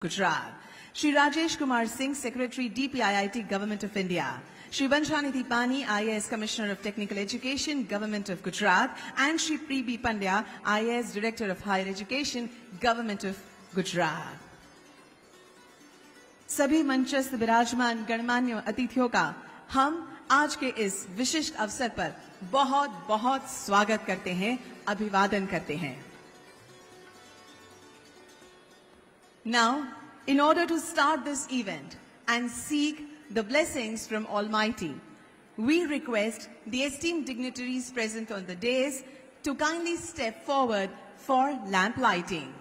Gujarat. Shri Rajesh Kumar Singh, Secretary DPIIT, Government of India. Shri Banshanidhi Pani, IAS Commissioner of Technical Education, Government of Gujarat. And Shri P.B. Pandya, IAS Director of Higher Education, Government of Gujarat. सभी मंचस्थ विराजमान गणमान्य अतिथियों का हम आज के इस विशिष्ट अवसर पर बहुत बहुत स्वागत करते हैं, अभिवादन करते हैं. Now, in order to start this event and seek the blessings from Almighty, we request the esteemed dignitaries present on the dais to kindly step forward for lamp lighting.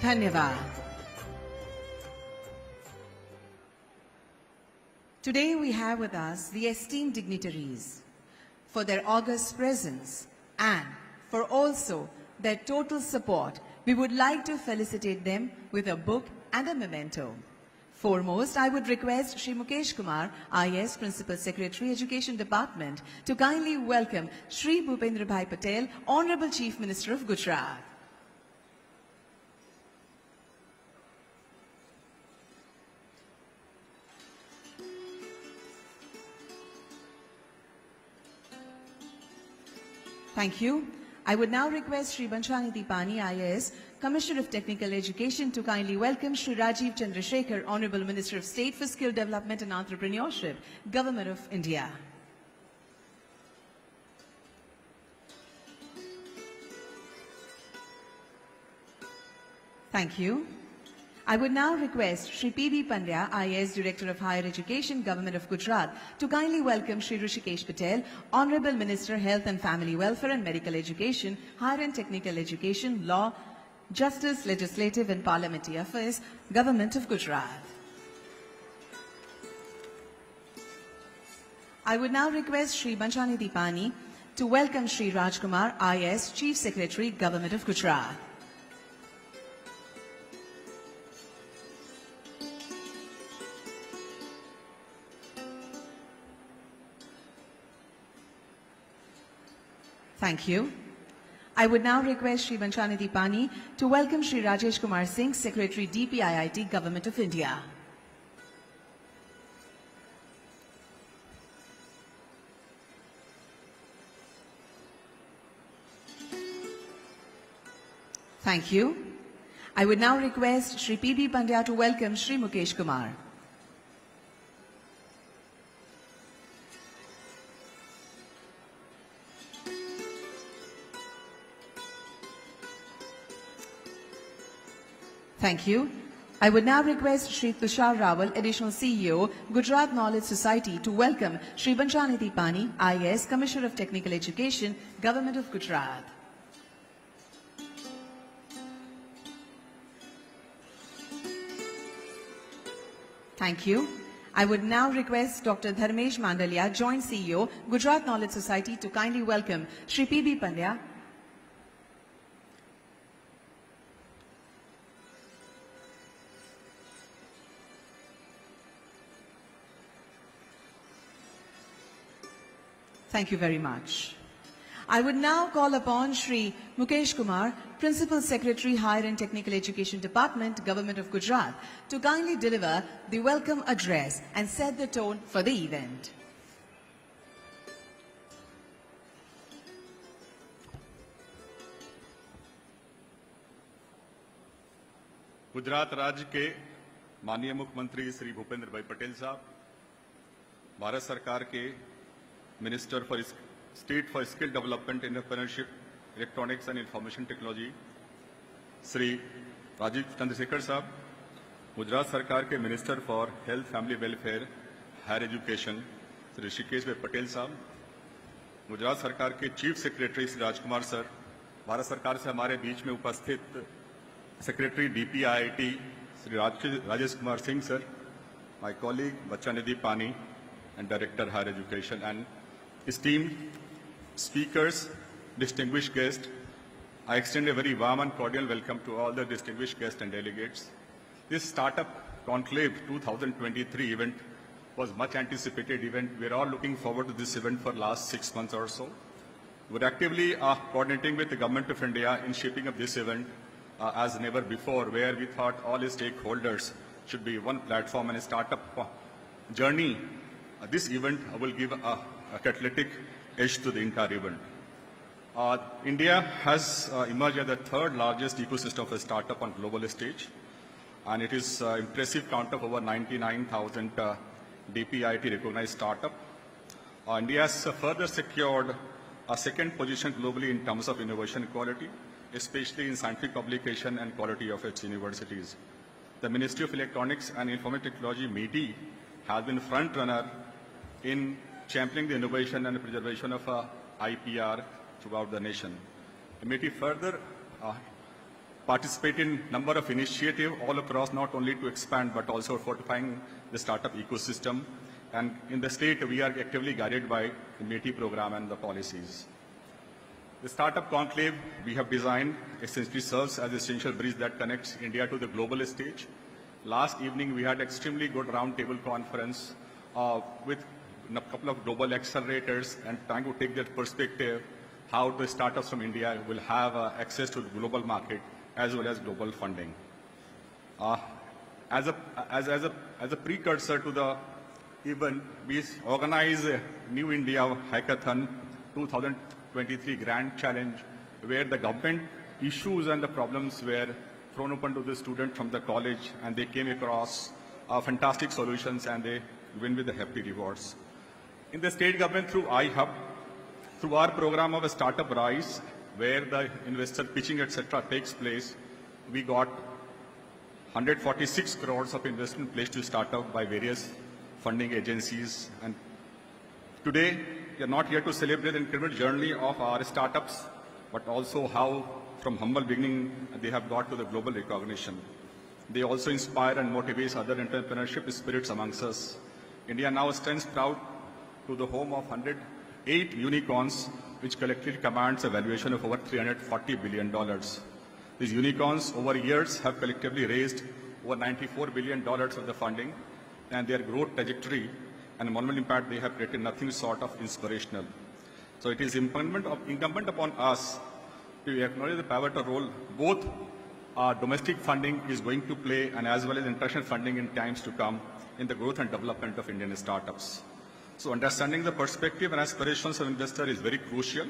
Dhanyavad. Today we have with us the esteemed dignitaries for their august presence and for also their total support. We would like to felicitate them with a book and a memento. Foremost, I would request Shri Mukesh Kumar, IAS Principal Secretary, Education Department, to kindly welcome Shri Bhupendra Bhai Patel, Honorable Chief Minister of Gujarat. Thank you. I would now request Shri Banshanidhi Pani, IAS, Commissioner of Technical Education, to kindly welcome Shri Rajiv Chandrasekhar, Honorable Minister of State for Skill Development and Entrepreneurship, Government of India. Thank you. I would now request Shri P.B. Pandya, IAS Director of Higher Education, Government of Gujarat, to kindly welcome Shri Rishikesh Patel, Honorable Minister, Health and Family Welfare and Medical Education, Higher and Technical Education, Law, Justice, Legislative and Parliamentary Affairs, Government of Gujarat. I would now request Shri Banshanidhi Pani to welcome Shri Rajkumar, IAS Chief Secretary, Government of Gujarat. Thank you. I would now request Shri Banshanidhi Pani to welcome Shri Rajesh Kumar Singh, Secretary DPIIT, Government of India. Thank you. I would now request Shri P.B. Pandya to welcome Shri Mukesh Kumar. Thank you. I would now request Shri Tushar Rawal, Additional CEO, Gujarat Knowledge Society, to welcome Shri Banshanidhi Pani, IAS, Commissioner of Technical Education, Government of Gujarat. Thank you. I would now request Dr. Dharmesh Mandalia, Joint CEO, Gujarat Knowledge Society, to kindly welcome Shri P.B. Pandya. Thank you very much. I would now call upon Shri Mukesh Kumar, Principal Secretary, Higher and Technical Education Department, Government of Gujarat, to kindly deliver the welcome address and set the tone for the event. Gujarat राज्य के माननीय मुख्यमंत्री श्री भूपेंद्र भाई पटेल साहब, भारत सरकार के minister for state for skill development entrepreneurship Electronics and Information Technology, Sri Rajiv Chandrasekhar Saab, Gujarat Sarkar के Minister for Health, Family Welfare, Higher Education, Sri Hrishikesh Bhai Patel Saab, Gujarat सरकार के chief secretary Shri Rajkumar sir, Bharat सरकार से हमारे बीच में उपस्थित secretary DPIIT Shri Rajesh Kumar Singh sir, my colleague बच्चा निधि पानी and Director Higher Education, and esteemed speakers, distinguished guests, I extend a very warm and cordial welcome to all the distinguished guests and delegates. This Startup Conclave 2023 event was much anticipated event. We are all looking forward to this event for last 6 months or so. We're actively coordinating with the Government of India in shaping up this event as never before, where we thought all the stakeholders should be one platform and a startup journey. This event will give a catalytic edge to the entire event. India has emerged as the third largest ecosystem of a startup on global stage, and it is impressive count of over 99,000 DPIIT recognized startup. India has further secured a second position globally in terms of innovation quality, especially in scientific publication and quality of its universities. The Ministry of Electronics and Information Technology, MeitY, has been front runner in championing the innovation and preservation of IPR throughout the nation. MeitY further participate in number of initiatives all across, not only to expand but also fortifying the startup ecosystem. And in the state, we are actively guided by the MeitY program and the policies. The Startup Conclave we have designed essentially serves as an essential bridge that connects India to the global stage. Last evening, we had extremely good roundtable conference with a couple of global accelerators and trying to take that perspective how the startups from India will have access to the global market as well as global funding. As a precursor to the event, we organize a New India Hackathon 2023 Grand Challenge, where the government issues and the problems were thrown open to the students from the college, and they came across fantastic solutions and they win with the hefty rewards. In the state government, through iHub, through our program of a Startup Rise, where the investor pitching, etc. takes place, we got 146 crores of investment placed to startup by various funding agencies. And today, we are not here to celebrate the incredible journey of our startups, but also how, from humble beginning, they have got to the global recognition. They also inspire and motivate other entrepreneurship spirits amongst us. India now stands proud to the home of 108 unicorns, which collectively commands a valuation of over $340 billion. These unicorns over years have collectively raised over $94 billion of the funding, and their growth trajectory and monumental impact they have created nothing short of inspirational. So it is incumbent upon us to acknowledge the pivotal role both domestic funding is going to play and as well as international funding in times to come in the growth and development of Indian startups. So understanding the perspective and aspirations of investor is very crucial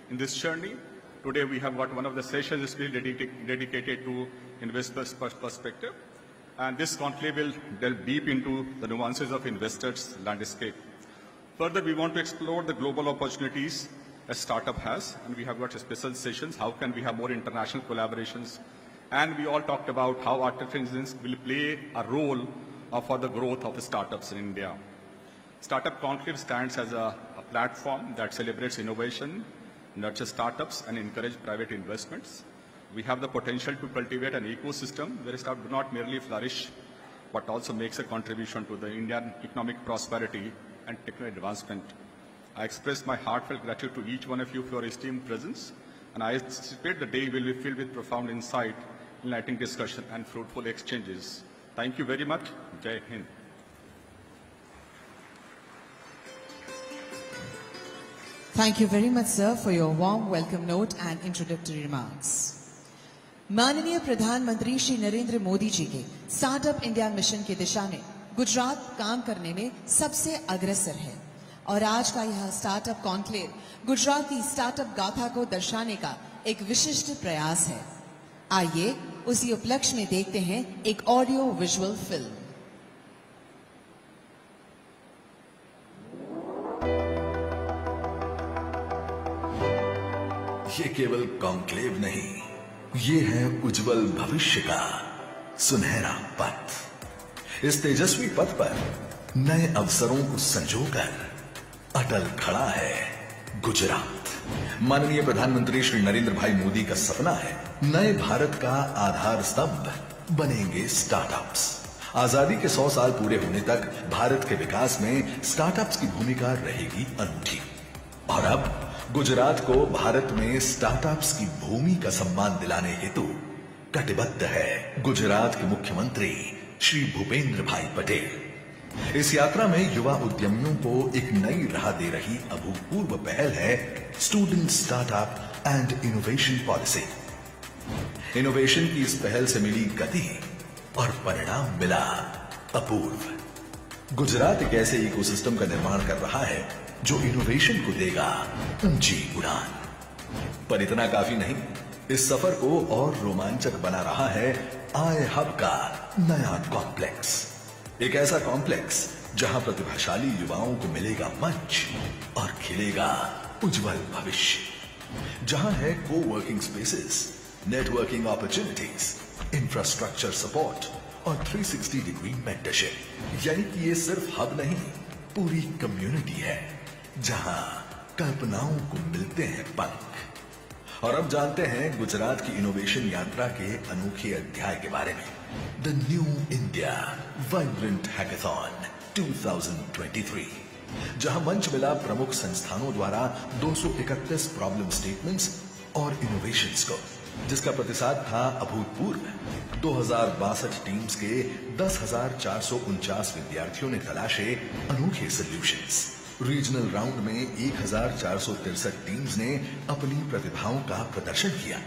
in this journey. Today we have got one of the sessions dedicated to investors' perspective. And this conclave will delve deep into the nuances of investors' landscape. Further, we want to explore the global opportunities a startup has, and we have got special sessions. How can we have more international collaborations? And we all talked about how artificial intelligence will play a role for the growth of startups in India. Startup Conclave stands as a platform that celebrates innovation, nurtures startups, and encourages private investments. We have the potential to cultivate an ecosystem where startups do not merely flourish, but also makes a contribution to the Indian economic prosperity and technical advancement. I express my heartfelt gratitude to each one of you for your esteemed presence, and I anticipate the day will be filled with profound insight, enlightening discussion, and fruitful exchanges. Thank you very much. Jai Hind. Thank you very much, sir, for your warm welcome note and introductory remarks. माननीय प्रधानमंत्री श्री नरेंद्र मोदी जी के startup India mission की दिशा में गुजरात काम करने में सबसे अग्रसर है और आज का यह स्टार्टअप कॉन्क्लेव गुजरात की स्टार्टअप गाथा को दर्शाने का एक विशिष्ट प्रयास है। आइए उसी उपलक्ष्य में देखते हैं एक ऑडियो विजुअल फिल्म। ये केवल कॉन्क्लेव नहीं, ये है उज्जवल भविष्य का सुनहरा पथ। इस तेजस्वी पथ पर नए अवसरों को संजोकर अटल खड़ा है गुजरात। माननीय प्रधानमंत्री श्री नरेंद्र भाई मोदी का सपना है, नए भारत का आधार स्तंभ बनेंगे स्टार्टअप्स। आजादी के 100 साल पूरे होने तक भारत के विकास में स्टार्टअप्स की भूमिका रहेगी अनूठी। और अब गुजरात को भारत में स्टार्टअप्स की भूमि का सम्मान दिलाने हेतु कटिबद्ध है गुजरात के मुख्यमंत्री श्री भूपेंद्र भाई पटेल। इस यात्रा में युवा उद्यमियों को एक नई राह दे रही अभूतपूर्व पहल है student startup and innovation policy. Innovation की इस पहल से मिली गति और परिणाम मिला अपूर्व। गुजरात एक ऐसे इकोसिस्टम का निर्माण कर रहा है जो इनोवेशन को देगा ऊंची उड़ान। पर इतना काफी नहीं, इस सफर को और रोमांचक बना रहा है आई हब का नया कॉम्प्लेक्स। एक ऐसा कॉम्प्लेक्स जहां प्रतिभाशाली युवाओं को मिलेगा मंच और खिलेगा उज्जवल भविष्य। जहां है को working spaces, networking opportunities, infrastructure support और 360 डिग्री मेंटरशिप। यानी कि ये सिर्फ हब नहीं, पूरी कम्युनिटी है जहां कल्पनाओं को मिलते हैं पंख। और अब जानते हैं गुजरात की इनोवेशन यात्रा के अनोखे अध्याय के बारे में। The new India vibrant hackathon 2023, जहां मंच मिला प्रमुख संस्थानों द्वारा 231 प्रॉब्लम स्टेटमेंट्स और इनोवेशंस को, जिसका प्रतिसाद था अभूतपूर्व। 2062 टीम्स के 10,449 विद्यार्थियों ने तलाशे अनोखे सॉल्यूशंस। रीजनल राउंड में 1,463 टीम्स ने अपनी प्रतिभाओं का प्रदर्शन किया,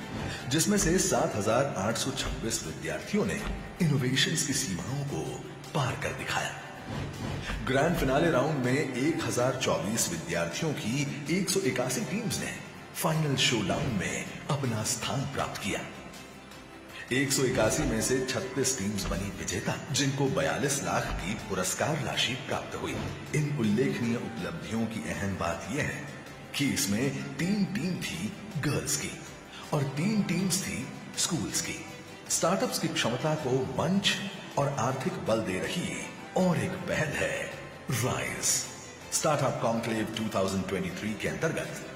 जिसमें से 7,826 विद्यार्थियों ने इनोवेशंस की सीमाओं को पार कर दिखाया। ग्रैंड फिनाले राउंड में 1,024 विद्यार्थियों की 181 टीम्स ने फाइनल शोडाउन में अपना स्थान प्राप्त किया। 181 में से 36 टीम्स बनी विजेता, जिनको 42 लाख की पुरस्कार राशि प्राप्त हुई। इन उल्लेखनीय उपलब्धियों की अहम बात यह है कि इसमें 3 टीम थी गर्ल्स की और 3 टीम्स थी स्कूल्स की। स्टार्टअप्स की क्षमता को मंच और आर्थिक बल दे रही और एक पहल है राइज स्टार्टअप कॉन्क्लेव 2023 के अंतर्गत।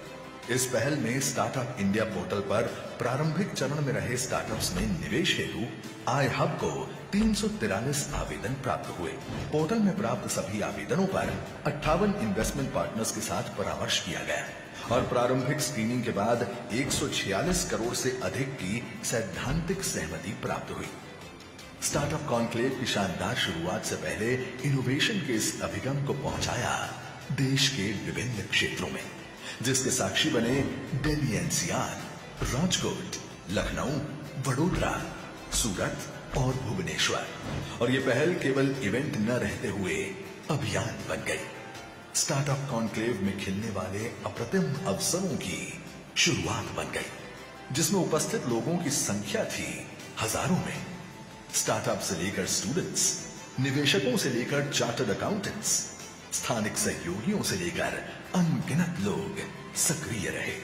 इस पहल में स्टार्टअप इंडिया पोर्टल पर प्रारंभिक चरण में रहे स्टार्टअप्स में निवेश हेतु आई हब को 343 आवेदन प्राप्त हुए। पोर्टल में प्राप्त सभी आवेदनों पर 58 इन्वेस्टमेंट पार्टनर्स के साथ परामर्श किया गया और प्रारंभिक स्क्रीनिंग के बाद 146 करोड़ से अधिक की सैद्धांतिक सहमति प्राप्त हुई। स्टार्टअप कॉन्क्लेव की शानदार शुरुआत से पहले इनोवेशन के इस अभिगम को पहुंचाया देश के विभिन्न क्षेत्रों में, जिसके साक्षी बने दिल्ली एनसीआर, राजकोट, लखनऊ, वडोदरा, सूरत और भुवनेश्वर। और ये पहल केवल इवेंट न रहते हुए अभियान बन गई। स्टार्टअप कॉन्क्लेव में खिलने वाले अप्रतिम अवसरों की शुरुआत बन गई, जिसमें उपस्थित लोगों की संख्या थी हजारों में। स्टार्टअप से लेकर स्टूडेंट्स, निवेशकों से लेकर चार्टर्ड अकाउंटेंट्स, स्थानिक सहयोगियों से लेकर अनगिनत लोग सक्रिय रहे।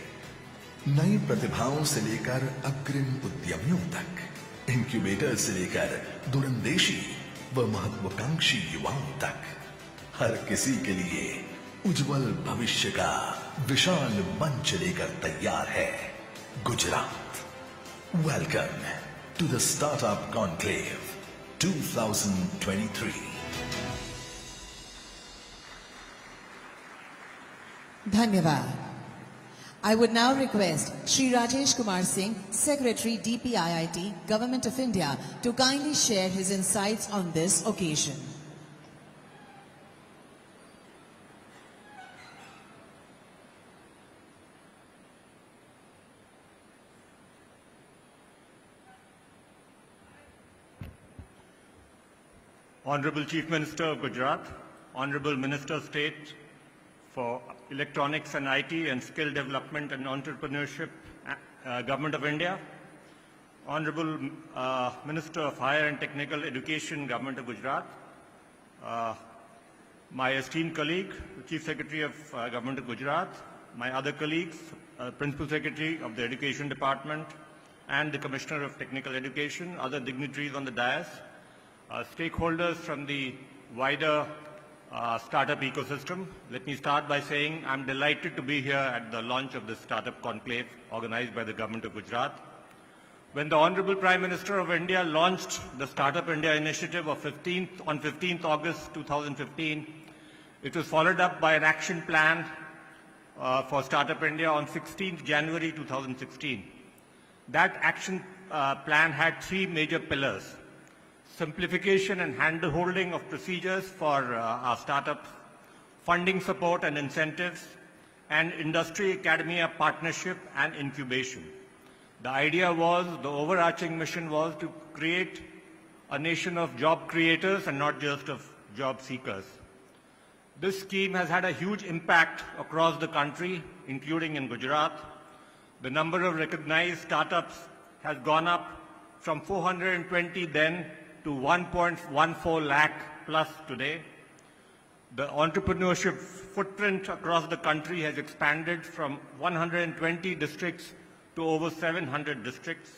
नई प्रतिभाओं से लेकर अग्रिम उद्यमियों तक, इंक्यूबेटर से लेकर दूरंदेशी व महत्वाकांक्षी युवाओं तक, हर किसी के लिए उज्जवल भविष्य का विशाल मंच लेकर तैयार है Gujarat. Welcome to the startup conclave 2023। Dhanyavad. I would now request Shri Rajesh Kumar Singh, Secretary DPIIT, Government of India, to kindly share his insights on this occasion. Honorable Chief Minister of Gujarat, Honorable Minister of State for Electronics and IT and Skill Development and Entrepreneurship, Government of India, Honorable Minister of Higher and Technical Education, Government of Gujarat, my esteemed colleague, the Chief Secretary of Government of Gujarat, my other colleagues, Principal Secretary of the Education Department and the Commissioner of Technical Education, other dignitaries on the dais, stakeholders from the wider startup ecosystem. Let me start by saying I'm delighted to be here at the launch of the Startup Conclave organized by the Government of Gujarat. When the Honorable Prime Minister of India launched the Startup India initiative on 15th August 2015, it was followed up by an action plan for Startup India on 16th January 2016. That action plan had three major pillars: simplification and hand-holding of procedures for our startups, funding support and incentives, and industry-academia partnership and incubation. The idea was, the overarching mission was to create a nation of job creators and not just of job seekers. This scheme has had a huge impact across the country, including in Gujarat. The number of recognized startups has gone up from 420 then to 1.14 lakh plus today. The entrepreneurship footprint across the country has expanded from 120 districts to over 700 districts.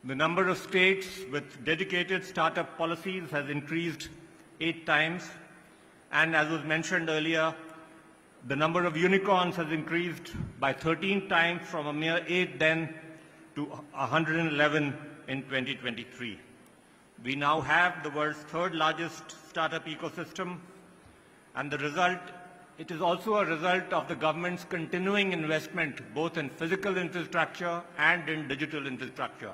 The number of states with dedicated startup policies has increased 8 times. And as was mentioned earlier, the number of unicorns has increased by 13 times from a mere 8 then to 111 in 2023. We now have the world's third largest startup ecosystem, and the result, it is also a result of the government's continuing investment both in physical infrastructure and in digital infrastructure.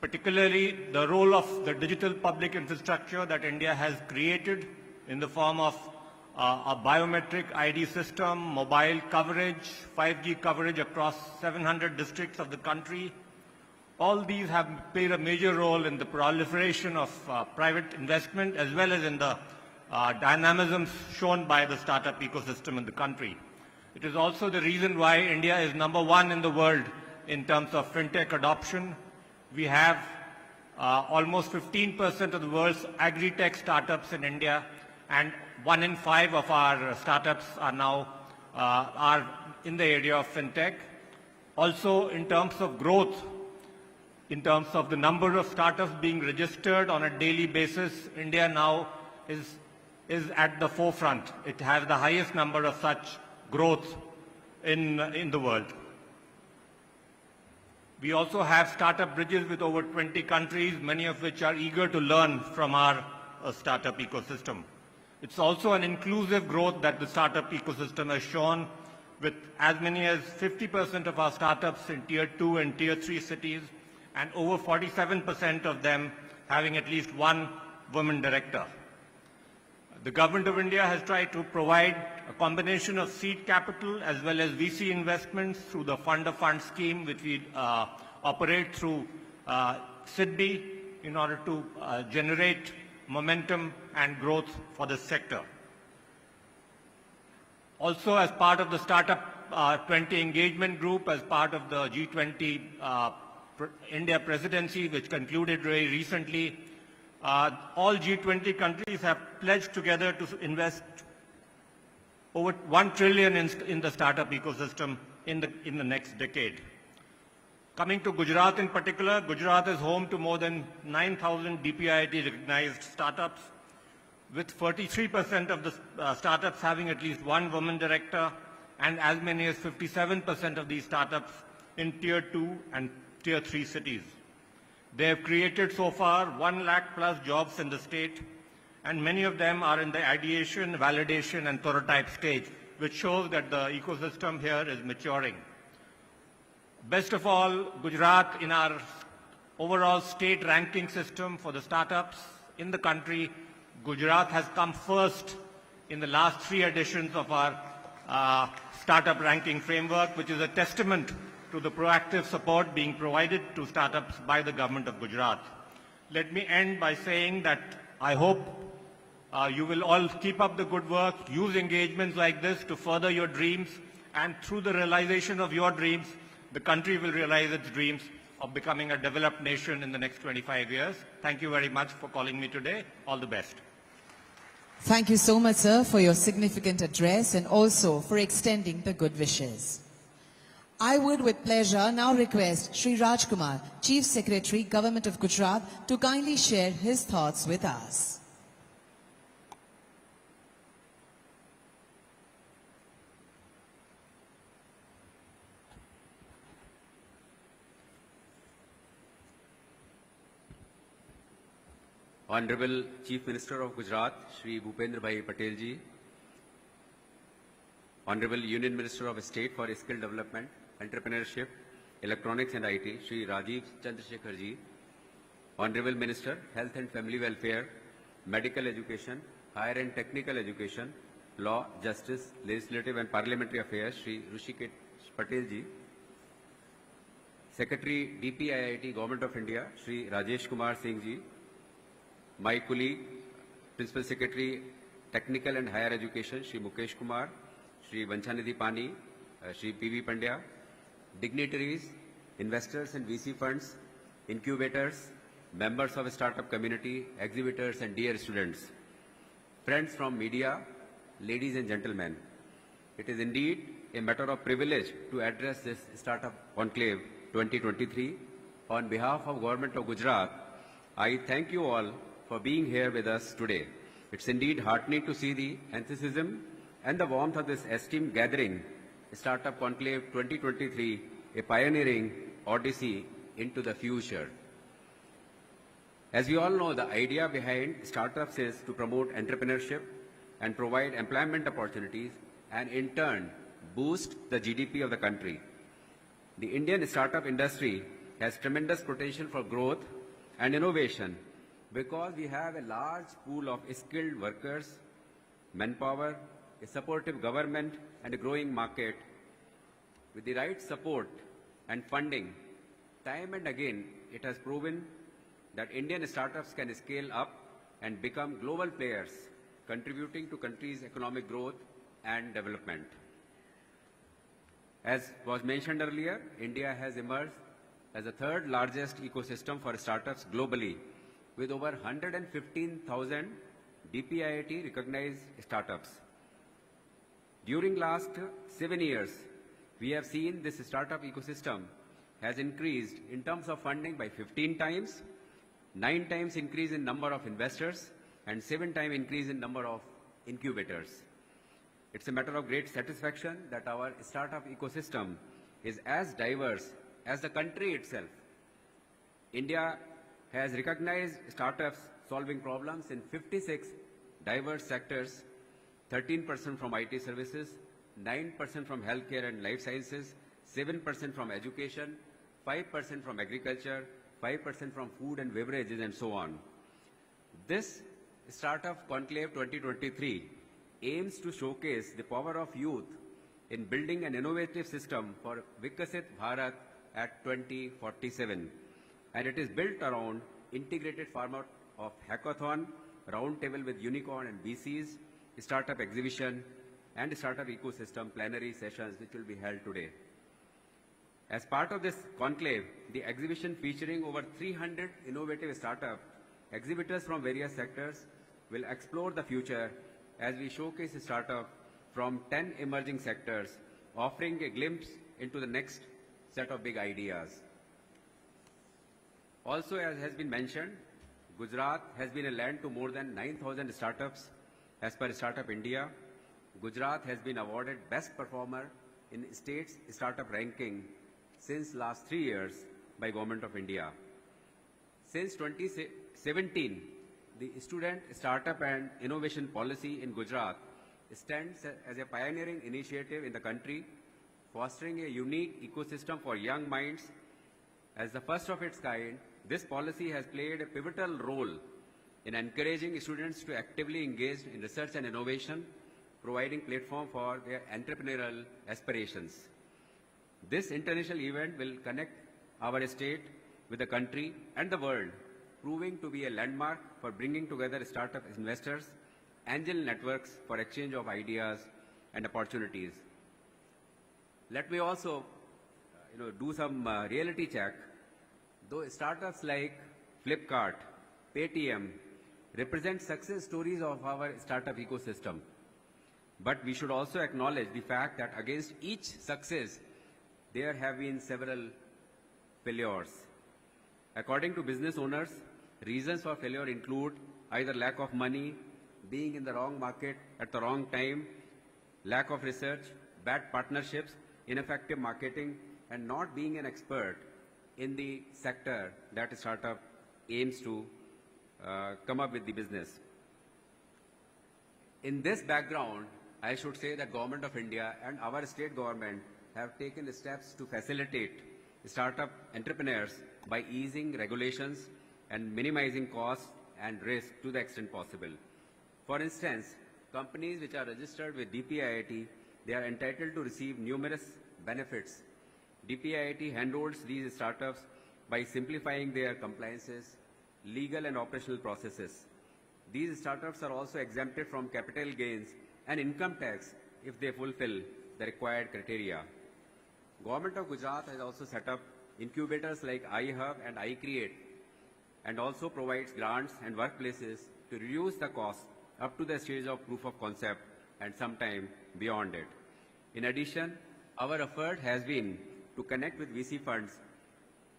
Particularly the role of the digital public infrastructure that India has created in the form of a biometric ID system, mobile coverage, 5G coverage across 700 districts of the country. All these have played a major role in the proliferation of private investment as well as in the dynamism shown by the startup ecosystem in the country. It is also the reason why India is #1 in the world in terms of fintech adoption. We have almost 15% of the world's agri-tech startups in India, and 1 in 5 of our startups are now are in the area of fintech. Also, in terms of growth, in terms of the number of startups being registered on a daily basis, India now is at the forefront. It has the highest number of such growth in the world. We also have startup bridges with over 20 countries, many of which are eager to learn from our startup ecosystem. It's also an inclusive growth that the startup ecosystem has shown, with as many as 50% of our startups in Tier 2 and Tier 3 cities, and over 47% of them having at least one woman director. The Government of India has tried to provide a combination of seed capital as well as VC investments through the Fund of Funds scheme, which we operate through SIDBI in order to generate momentum and growth for this sector. Also, as part of the Startup 20 engagement group, as part of the G20 India presidency, which concluded very recently, all G20 countries have pledged together to invest over 1 trillion in the startup ecosystem in the next decade. Coming to Gujarat in particular, Gujarat is home to more than 9,000 DPIIT recognized startups, with 43% of the startups having at least one woman director, and as many as 57% of these startups in Tier 2 and Tier 3 cities. They have created so far 1 lakh plus jobs in the state, and many of them are in the ideation, validation, and prototype stage, which shows that the ecosystem here is maturing. Best of all, Gujarat, in our overall state ranking system for the startups in the country, Gujarat has come first in the last 3 editions of our startup ranking framework, which is a testament to the proactive support being provided to startups by the Government of Gujarat. Let me end by saying that I hope you will all keep up the good work, use engagements like this to further your dreams, and through the realization of your dreams, the country will realize its dreams of becoming a developed nation in the next 25 years. Thank you very much for calling me today. All the best. Thank you so much, sir, for your significant address and also for extending the good wishes. I would with pleasure now request Sri Rajkumar, Chief Secretary, Government of Gujarat, to kindly share his thoughts with us. Honorable Chief Minister of Gujarat, Shri Bhupendra Bhai Patel ji, Honorable Union Minister of State for Skill Development, Entrepreneurship, Electronics and IT, Shri Rajiv Chandrasekhar ji, Honorable Minister, Health and Family Welfare, Medical Education, Higher and Technical Education, Law, Justice, Legislative and Parliamentary Affairs, Shri Rishikesh Patel ji, Secretary DPIIT Government of India, Shri Rajesh Kumar Singh ji, my colleague, Principal Secretary, Technical and Higher Education, Shri Mukesh Kumar, Shri Vanchanidhi Pani, Shri P.V. Pandya, dignitaries, investors and VC funds, incubators, members of startup community, exhibitors and dear students, friends from media, ladies and gentlemen. It is indeed a matter of privilege to address this Startup Conclave 2023. On behalf of Government of Gujarat, I thank you all for being here with us today. It's indeed heartening to see the enthusiasm and the warmth of this esteemed gathering, Startup Conclave 2023, a pioneering odyssey into the future. As we all know, the idea behind startups is to promote entrepreneurship and provide employment opportunities and in turn boost the GDP of the country. The Indian startup industry has tremendous potential for growth and innovation because we have a large pool of skilled workers, manpower, a supportive government and a growing market. With the right support and funding, time and again it has proven that Indian startups can scale up and become global players, contributing to country's economic growth and development. As was mentioned earlier, India has emerged as the third largest ecosystem for startups globally, with over 115,000 DPIIT recognized startups. During last 7 years, we have seen this startup ecosystem has increased in terms of funding by 15 times, 9 times increase in number of investors, and 7 times increase in number of incubators. It's a matter of great satisfaction that our startup ecosystem is as diverse as the country itself. India has recognized startups solving problems in 56 diverse sectors, 13% from IT services, 9% from healthcare and life sciences, 7% from education, 5% from agriculture, 5% from food and beverages, and so on. This Startup Conclave 2023 aims to showcase the power of youth in building an innovative system for Vikasit Bharat at 2047. And it is built around integrated format of hackathon, roundtable with unicorn and VCs, startup exhibition, and startup ecosystem plenary sessions which will be held today. As part of this conclave, the exhibition featuring over 300 innovative startups, exhibitors from various sectors will explore the future as we showcase a startup from 10 emerging sectors, offering a glimpse into the next set of big ideas. Also, as has been mentioned, Gujarat has been a land to more than 9,000 startups. As per Startup India, Gujarat has been awarded Best Performer in State's Startup Ranking since last 3 years by Government of India. Since 2017, the Student Startup and Innovation Policy in Gujarat stands as a pioneering initiative in the country, fostering a unique ecosystem for young minds. As the first of its kind, this policy has played a pivotal role in encouraging students to actively engage in research and innovation, providing platform for their entrepreneurial aspirations. This international event will connect our state with the country and the world, proving to be a landmark for bringing together startup investors, angel networks for exchange of ideas and opportunities. Let me also do some reality check. Though startups like Flipkart, Paytm, represent success stories of our startup ecosystem. But we should also acknowledge the fact that against each success, there have been several failures. According to business owners, reasons for failure include either lack of money, being in the wrong market at the wrong time, lack of research, bad partnerships, ineffective marketing, and not being an expert in the sector that a startup aims to come up with the business. In this background, I should say that Government of India and our state government have taken steps to facilitate startup entrepreneurs by easing regulations and minimizing costs and risk to the extent possible. For instance, companies which are registered with DPIIT, they are entitled to receive numerous benefits. DPIIT handholds these startups by simplifying their compliances, legal and operational processes. These startups are also exempted from capital gains and income tax if they fulfill the required criteria. Government of Gujarat has also set up incubators like iHub and iCreate and also provides grants and workplaces to reduce the cost up to the stage of proof of concept and sometime beyond it. In addition, our effort has been to connect with VC funds,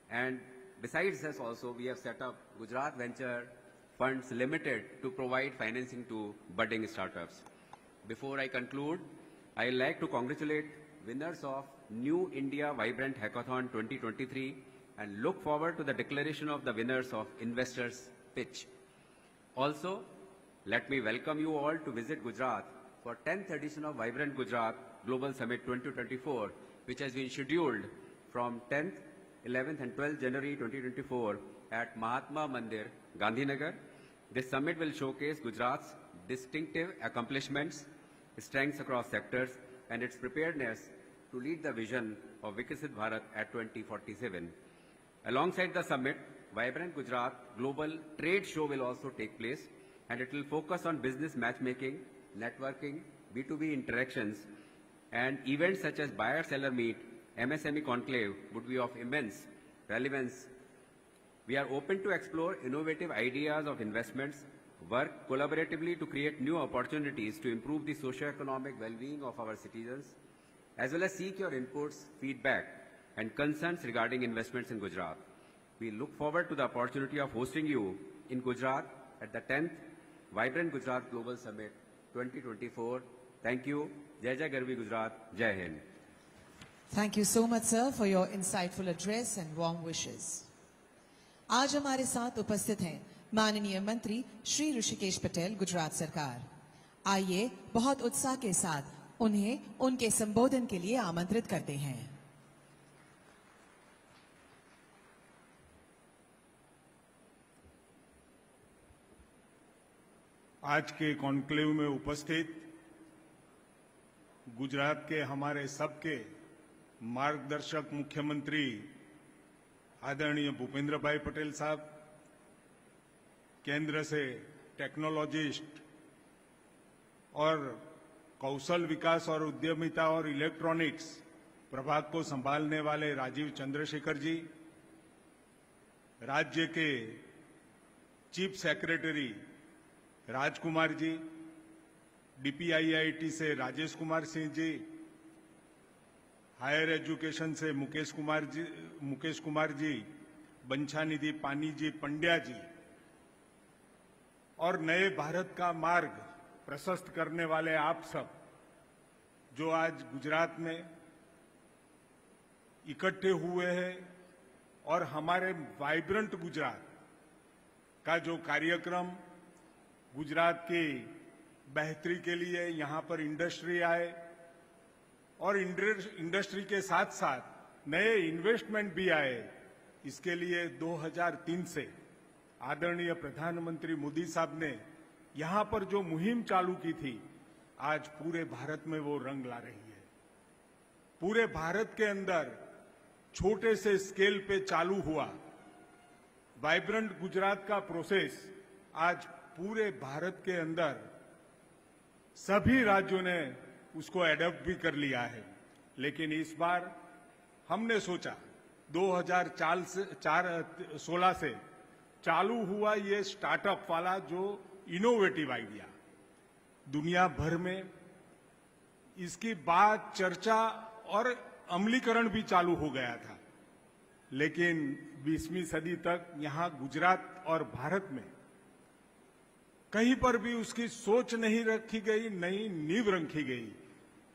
and besides this also we have set up Gujarat Venture Funds Limited to provide financing to budding startups. Before I conclude, I would like to congratulate winners of New India Vibrant Hackathon 2023 and look forward to the declaration of the winners of Investors Pitch. Also, let me welcome you all to visit Gujarat for 10th edition of Vibrant Gujarat Global Summit 2024, which has been scheduled from 10th, 11th and 12th January 2024 at Mahatma Mandir, Gandhinagar. This summit will showcase Gujarat's distinctive accomplishments, strengths across sectors, and its preparedness to lead the vision of Viksit Bharat at 2047. Alongside the summit, Vibrant Gujarat Global Trade Show will also take place, and it will focus on business matchmaking, networking, B2B interactions, and events such as buyer-seller meet, MSME Conclave would be of immense relevance. We are open to explore innovative ideas of investments, work collaboratively to create new opportunities to improve the socio-economic well-being of our citizens, as well as seek your inputs, feedback, and concerns regarding investments in Gujarat. We look forward to the opportunity of hosting you in Gujarat at the 10th Vibrant Gujarat Global Summit 2024. Thank you. Jai Jai Garvi Gujarat. Jai Hind. Thank you so much, sir, for your insightful address and warm wishes. आज हमारे साथ उपस्थित हैं माननीय मंत्री श्री ऋषिकेश पटेल, गुजरात सरकार। आइए बहुत उत्साह के साथ उन्हें उनके संबोधन के लिए आमंत्रित करते हैं। आज के कॉन्क्लेव में उपस्थित गुजरात के हमारे सबके मार्गदर्शक मुख्यमंत्री आदरणीय भूपेंद्र भाई पटेल साहब, केंद्र से टेक्नोलॉजिस्ट और कौशल विकास और उद्यमिता और इलेक्ट्रॉनिक्स प्रभाग को संभालने वाले राजीव चंद्रशेखर जी, राज्य के chief secretary Rajkumar ji, DPIIT से राजेश कुमार सिंह जी, हायर एजुकेशन से मुकेश कुमार जी, बंछानिधि पानी जी, पंड्या जी, और नए भारत का मार्ग प्रशस्त करने वाले आप सब जो आज गुजरात में इकट्ठे हुए हैं और हमारे वाइब्रेंट गुजरात का जो कार्यक्रम गुजरात की बेहतरी के लिए यहां पर इंडस्ट्री आए और इंडस्ट्री के साथ साथ नए इन्वेस्टमेंट भी आए, इसके लिए 2003 से आदरणीय प्रधानमंत्री मोदी साहब ने यहां पर जो मुहिम चालू की थी, आज पूरे भारत में वो रंग ला रही है। पूरे भारत के अंदर छोटे से स्केल पे चालू हुआ वाइब्रेंट गुजरात का प्रोसेस आज पूरे भारत के अंदर सभी राज्यों ने उसको एडॉप्ट भी कर लिया है। लेकिन इस बार हमने सोचा 2016 से चालू हुआ ये स्टार्टअप वाला जो इनोवेटिव आइडिया, दुनिया भर में इसकी बात, चर्चा और अमलीकरण भी चालू हो गया था। लेकिन 20वीं सदी तक यहां गुजरात और भारत में कहीं पर भी उसकी सोच नहीं रखी गई, नई नींव रखी गई।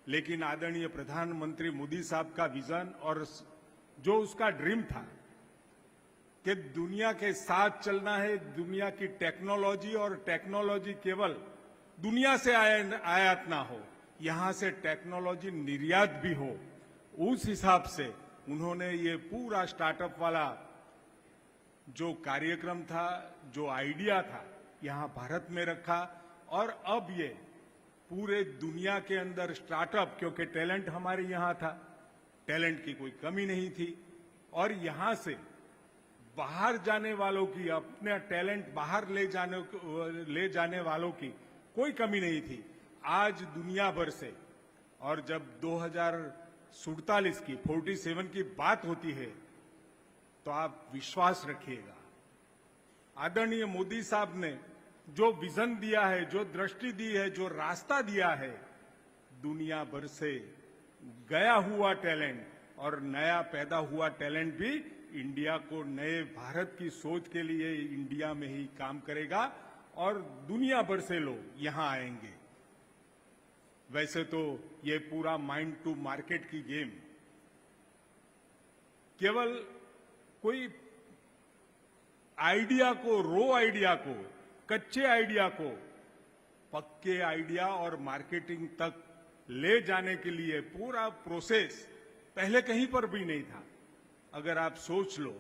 लेकिन आदरणीय प्रधानमंत्री मोदी साहब का विजन और जो उसका ड्रीम था कि दुनिया के साथ चलना है, दुनिया की टेक्नोलॉजी, और टेक्नोलॉजी केवल दुनिया से आयात ना हो, यहां से टेक्नोलॉजी निर्यात भी हो, उस हिसाब से उन्होंने ये पूरा स्टार्टअप वाला जो कार्यक्रम था, जो आइडिया था, यहां भारत में रखा। और अब ये पूरे दुनिया के अंदर स्टार्टअप, क्योंकि टैलेंट हमारे यहां था, टैलेंट की कोई कमी नहीं थी, और यहां से बाहर जाने वालों की, अपने टैलेंट बाहर ले जाने वालों की कोई कमी नहीं थी। आज दुनिया भर से, और जब 2047 की 47 की बात होती है तो आप विश्वास रखिएगा, आदरणीय मोदी साहब ने जो विजन दिया है, जो दृष्टि दी है, जो रास्ता दिया है, दुनिया भर से गया हुआ टैलेंट और नया पैदा हुआ टैलेंट भी इंडिया को, नए भारत की सोच के लिए इंडिया में ही काम करेगा और दुनिया भर से लोग यहां आएंगे। वैसे तो ये पूरा माइंड टू मार्केट की गेम केवल कोई आइडिया को, रो आइडिया को, कच्चे आइडिया को पक्के आइडिया और मार्केटिंग तक ले जाने के लिए पूरा प्रोसेस पहले कहीं पर भी नहीं था। अगर आप सोच लो,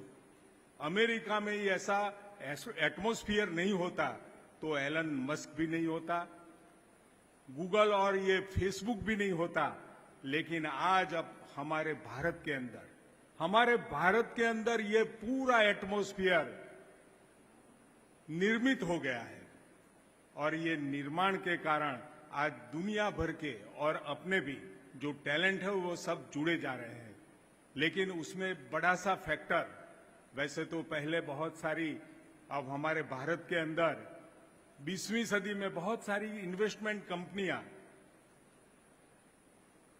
अमेरिका में ही ऐसा एटमॉस्फेयर नहीं होता तो एलन मस्क भी नहीं होता, गूगल और ये फेसबुक भी नहीं होता। लेकिन आज अब हमारे भारत के अंदर ये पूरा एटमॉस्फेयर निर्मित हो गया है, और ये निर्माण के कारण आज दुनिया भर के और अपने भी जो टैलेंट है वो सब जुड़े जा रहे हैं। लेकिन उसमें बड़ा सा फैक्टर, वैसे तो पहले बहुत सारी, अब हमारे भारत के अंदर 20वीं सदी में बहुत सारी इन्वेस्टमेंट कंपनियां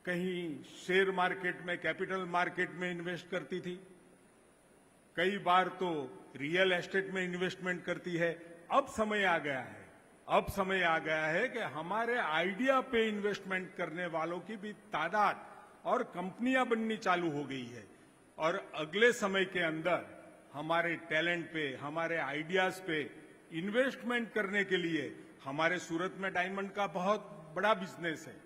कहीं शेयर मार्केट में, कैपिटल मार्केट में इन्वेस्ट करती थी, कई बार तो रियल एस्टेट में इन्वेस्टमेंट करती है। अब समय आ गया है कि हमारे आइडिया पे इन्वेस्टमेंट करने वालों की भी तादाद और कंपनियां बननी चालू हो गई है, और अगले समय के अंदर हमारे टैलेंट पे, हमारे आइडियाज पे इन्वेस्टमेंट करने के लिए हमारे सूरत में डायमंड का बहुत बड़ा बिजनेस है,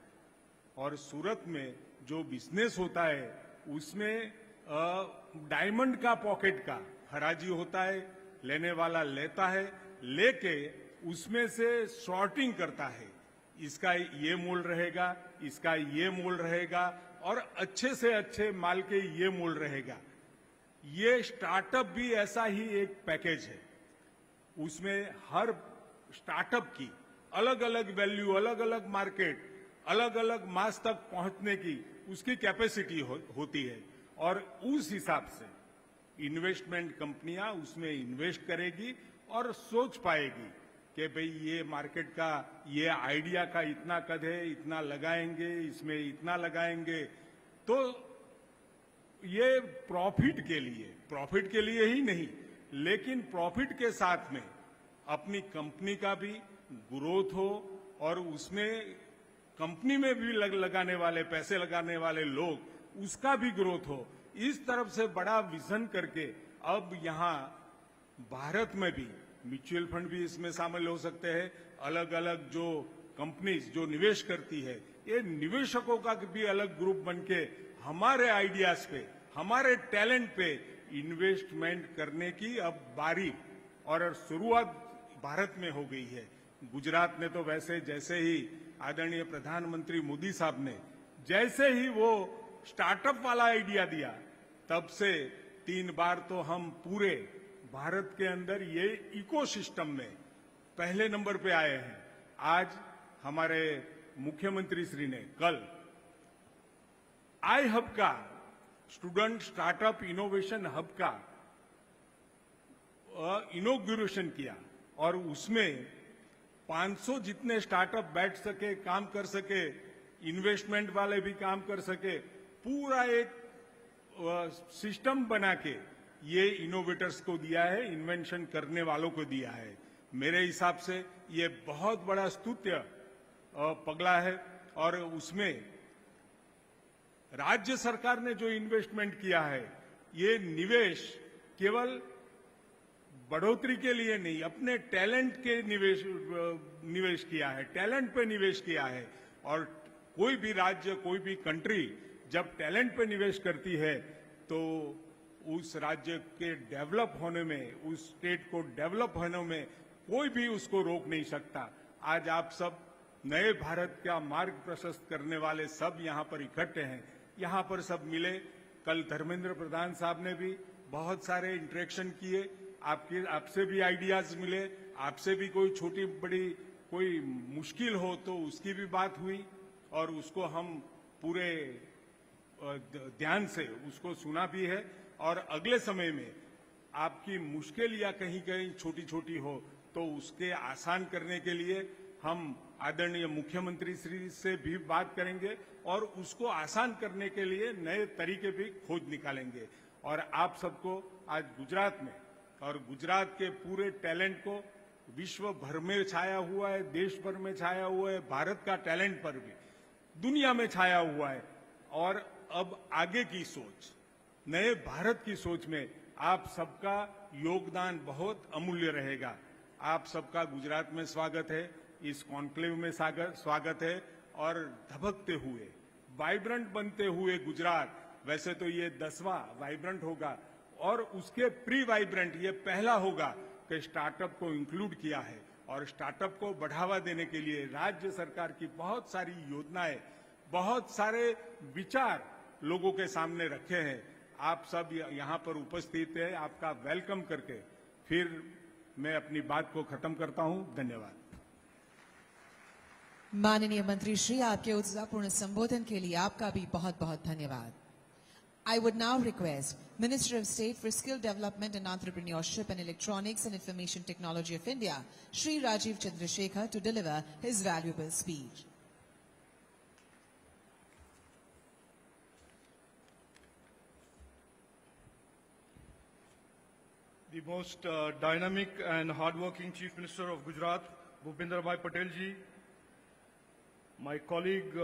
और सूरत में जो बिजनेस होता है उसमें डायमंड का पॉकेट का हराजी होता है, लेने वाला लेता है, लेके उसमें से सॉर्टिंग करता है, इसका ये मूल्य रहेगा, इसका ये मूल्य रहेगा, और अच्छे से अच्छे माल के ये मूल्य रहेगा। ये स्टार्टअप भी ऐसा ही एक पैकेज है, उसमें हर स्टार्टअप की अलग अलग वैल्यू, अलग अलग मार्केट, अलग अलग मास तक पहुंचने की उसकी कैपेसिटी होती है, और उस हिसाब से इन्वेस्टमेंट कंपनियां उसमें इन्वेस्ट करेगी और सोच पाएगी कि भाई ये मार्केट का, ये आइडिया का इतना कद है, इतना लगाएंगे, इसमें इतना लगाएंगे, तो ये प्रॉफिट के लिए ही नहीं, लेकिन प्रॉफिट के साथ में अपनी कंपनी का भी ग्रोथ हो, और उसमें कंपनी में भी लगाने वाले, पैसे लगाने वाले लोग, उसका भी ग्रोथ हो। इस तरफ से बड़ा विजन करके अब यहां भारत में भी म्यूचुअल फंड भी इसमें शामिल हो सकते हैं, अलग अलग जो कंपनीज जो निवेश करती है, ये निवेशकों का भी अलग ग्रुप बनके हमारे आइडियाज पे, हमारे टैलेंट पे इन्वेस्टमेंट करने की अब बारी और शुरुआत भारत में हो गई है। गुजरात ने तो वैसे, जैसे ही आदरणीय प्रधानमंत्री मोदी साहब ने जैसे ही वो स्टार्टअप वाला आइडिया दिया, तब से 3 बार तो हम पूरे भारत के अंदर ये इकोसिस्टम में पहले नंबर पे आए हैं। आज हमारे मुख्यमंत्री श्री ने कल आई हब का, स्टूडेंट स्टार्टअप इनोवेशन हब का इनॉग्रेशन किया और उसमें 500 जितने स्टार्टअप बैठ सके, काम कर सके, इन्वेस्टमेंट वाले भी काम कर सके, पूरा एक सिस्टम बना के ये इनोवेटर्स को दिया है, इन्वेंशन करने वालों को दिया है। मेरे हिसाब से ये बहुत बड़ा स्तुत्य पगला है और उसमें राज्य सरकार ने जो इन्वेस्टमेंट किया है, ये निवेश केवल बढ़ोतरी के लिए नहीं, अपने टैलेंट के निवेश किया है, टैलेंट पे निवेश किया है। और कोई भी राज्य, कोई भी कंट्री जब टैलेंट पे निवेश करती है तो उस राज्य के डेवलप होने में, उस स्टेट को डेवलप होने में कोई भी उसको रोक नहीं सकता। आज आप सब नए भारत का मार्ग प्रशस्त करने वाले सब यहाँ पर इकट्ठे हैं, यहाँ पर सब मिले। कल धर्मेंद्र प्रधान साहब ने भी बहुत सारे इंटरेक्शन किए, आपसे भी आइडियाज मिले, आपसे भी कोई छोटी बड़ी कोई मुश्किल हो तो उसकी भी बात हुई और उसको हम पूरे ध्यान से उसको सुना भी है। और अगले समय में आपकी मुश्किल या कहीं कहीं छोटी छोटी हो तो उसके आसान करने के लिए हम आदरणीय मुख्यमंत्री श्री से भी बात करेंगे और उसको आसान करने के लिए नए तरीके भी खोज निकालेंगे। और आप सबको आज गुजरात में और गुजरात के पूरे टैलेंट को विश्व भर में छाया हुआ है, देश भर में छाया हुआ है, भारत का टैलेंट पर भी दुनिया में छाया हुआ है। और अब आगे की सोच, नए भारत की सोच में आप सबका योगदान बहुत अमूल्य रहेगा। आप सबका गुजरात में स्वागत है, इस कॉन्क्लेव में स्वागत है। और धबकते हुए, वाइब्रेंट बनते हुए गुजरात, वैसे तो ये 10वां वाइब्रेंट होगा और उसके प्री वाइब्रेंट ये पहला होगा कि स्टार्टअप को इंक्लूड किया है। और स्टार्टअप को बढ़ावा देने के लिए राज्य सरकार की बहुत सारी योजनाएं, बहुत सारे विचार लोगों के सामने रखे हैं। आप सब यहाँ पर उपस्थित हैं, आपका वेलकम करके फिर मैं अपनी बात को खत्म करता हूं। धन्यवाद। माननीय मंत्री श्री, आपके उत्साहपूर्ण संबोधन के लिए आपका भी बहुत बहुत धन्यवाद। I would now request Minister of State for Skill Development and Entrepreneurship and Electronics and Information Technology of India, Shri Rajiv Chandrasekhar, to deliver his valuable speech. The most dynamic and hardworking Chief Minister of Gujarat, Bhupinder Bhai Patel ji, my colleague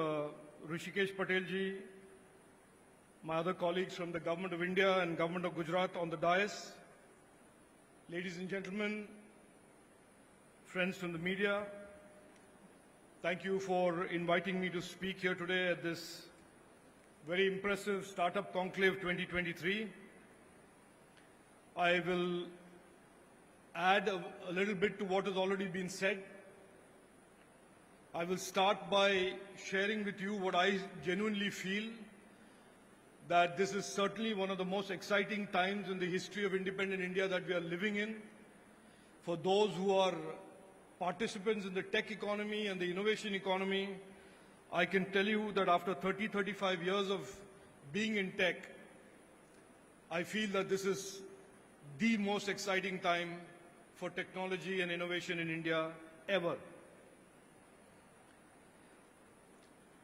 Rishikesh Patel ji, my other colleagues from the Government of India and Government of Gujarat on the dais, ladies and gentlemen, friends from the media, thank you for inviting me to speak here today at this very impressive Startup Conclave 2023. I will add a little bit to what has already been said. I will start by sharing with you what I genuinely feel, that this is certainly one of the most exciting times in the history of independent India that we are living in. For those who are participants in the tech economy and the innovation economy, I can tell you that after 35 years of being in tech, I feel that this is the most exciting time for technology and innovation in India ever.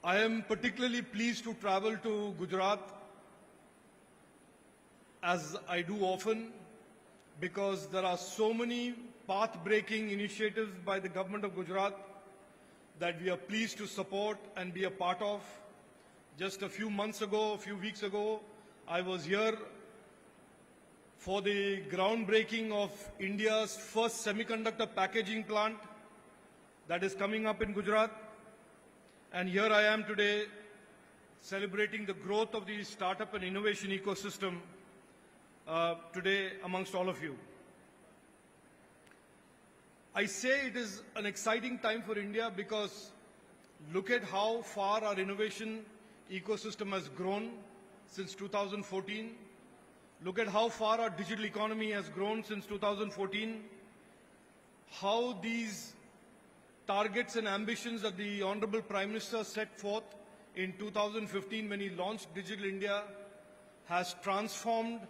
I am particularly pleased to travel to Gujarat, as I do often, because there are so many path-breaking initiatives by the government of Gujarat that we are pleased to support and be a part of. Just a few weeks ago, I was here for the groundbreaking of India's first semiconductor packaging plant that is coming up in Gujarat. And here I am today celebrating the growth of the startup and innovation ecosystem today amongst all of you. I say it is an exciting time for India because look at how far our innovation ecosystem has grown since 2014. Look at how far our digital economy has grown since 2014. How these targets and ambitions that the Honorable Prime Minister set forth in 2015 when he launched Digital India has transformed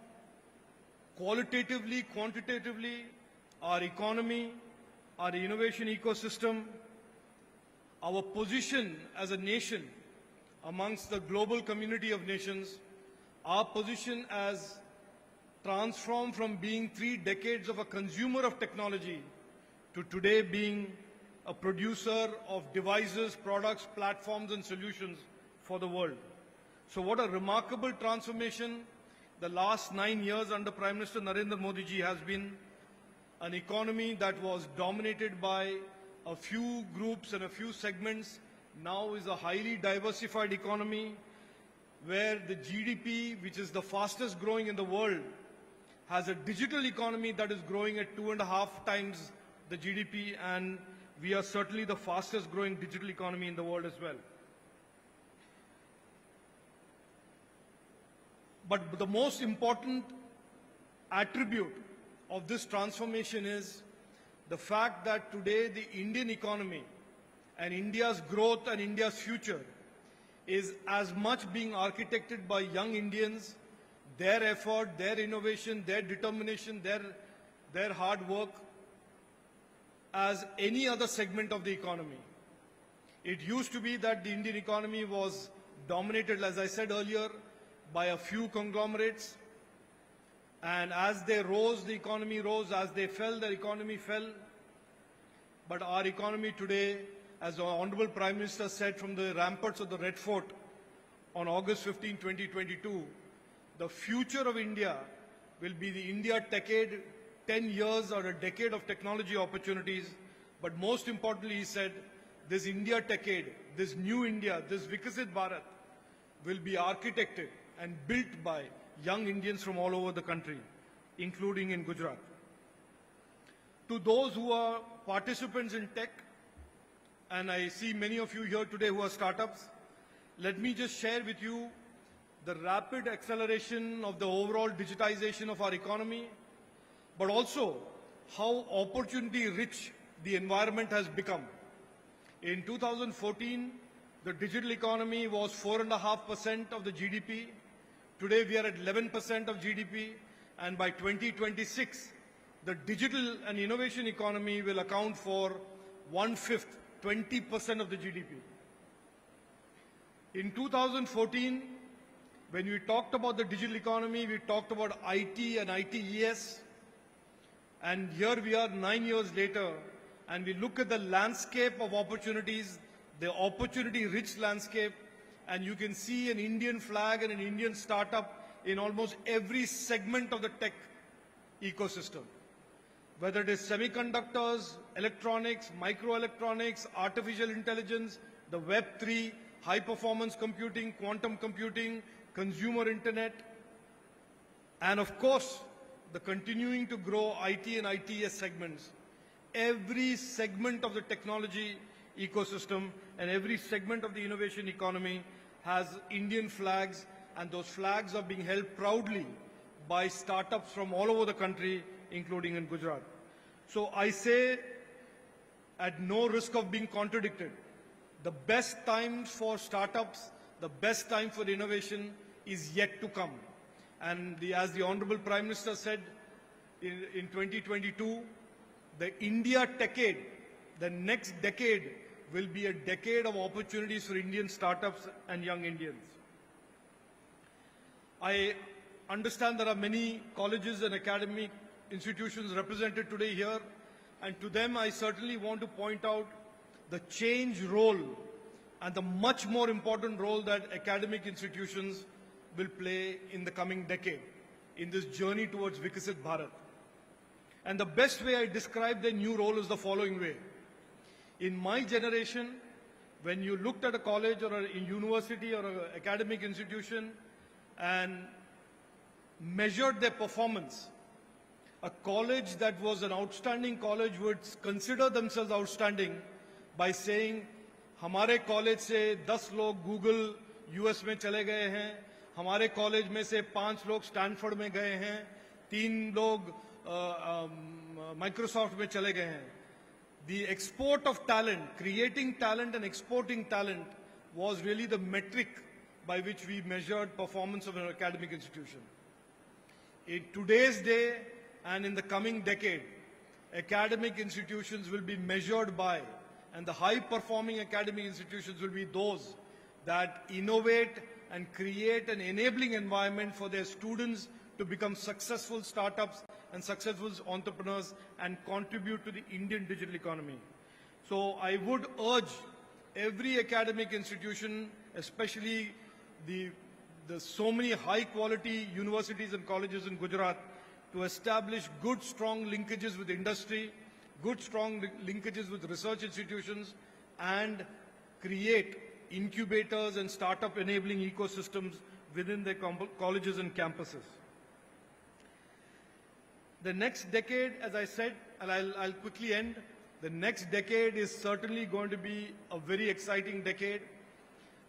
qualitatively, quantitatively, our economy, our innovation ecosystem, our position as a nation amongst the global community of nations, our position as transformed from being 3 decades of a consumer of technology to today being a producer of devices, products, platforms and solutions for the world. So what a remarkable transformation the last 9 years under Prime Minister Narendra Modi ji has been. An economy that was dominated by a few groups and a few segments now is a highly diversified economy where the GDP, which is the fastest growing in the world, has a digital economy that is growing at 2.5 times the GDP, and we are certainly the fastest growing digital economy in the world as well. But the most important attribute of this transformation is the fact that today the Indian economy and India's growth and India's future is as much being architected by young Indians, their effort, their innovation, their determination, their hard work, as any other segment of the economy. It used to be that the Indian economy was dominated, as I said earlier, by a few conglomerates. And as they rose, the economy rose. As they fell, the economy fell. But our economy today, as the Honorable Prime Minister said from the ramparts of the Red Fort on August 15, 2022, the future of India will be the India decade, 10 years or a decade of technology opportunities. But most importantly, he said, this India decade, this new India, this Vikasit Bharat will be architected and built by young Indians from all over the country, including in Gujarat. To those who are participants in tech, and I see many of you here today who are startups, let me just share with you the rapid acceleration of the overall digitization of our economy, but also how opportunity-rich the environment has become. In 2014, the digital economy was 4.5% of the GDP. Today we are at 11% of GDP, and by 2026, the digital and innovation economy will account for 1/5, 20% of the GDP. In 2014, when we talked about the digital economy, we talked about IT and ITES, and here we are 9 years later, and we look at the landscape of opportunities, the opportunity-rich landscape, and you can see an Indian flag and an Indian startup in almost every segment of the tech ecosystem. Whether it is semiconductors, electronics, microelectronics, artificial intelligence, the Web3, high-performance computing, quantum computing, consumer internet, and of course, the continuing to grow IT and ITES segments. Every segment of the technology ecosystem and every segment of the innovation economy has Indian flags, and those flags are being held proudly by startups from all over the country, including in Gujarat. So I say, at no risk of being contradicted, the best times for startups, the best time for innovation is yet to come. And as the Honorable Prime Minister said in 2022, the India decade, the next decade, will be a decade of opportunities for Indian startups and young Indians. I understand there are many colleges and academic institutions represented today here, and to them I certainly want to point out the change role and the much more important role that academic institutions will play in the coming decade in this journey towards Vikasit Bharat. And the best way I describe their new role is the following way. In my generation, when you looked at a college or a university or an academic institution and measured their performance, a college that was an outstanding college would consider themselves outstanding by saying, हमारे college से 10 लोग Google US में चले गए हैं, हमारे college में से 5 लोग स्टैनफोर्ड में गए हैं, 3 लोग माइक्रोसॉफ्ट में चले गए हैं. The export of talent, creating talent and exporting talent was really the metric by which we measured performance of an academic institution. In today's day and in the coming decade, academic institutions will be measured by, and the high-performing academic institutions will be those that innovate and create an enabling environment for their students to become successful startups and successful entrepreneurs and contribute to the Indian digital economy. So I would urge every academic institution, especially the so many high-quality universities and colleges in Gujarat, to establish good, strong linkages with industry, good, strong linkages with research institutions, and create incubators and startup enabling ecosystems within their colleges and campuses. The next decade, as I said, and I'll quickly end, the next decade is certainly going to be a very exciting decade.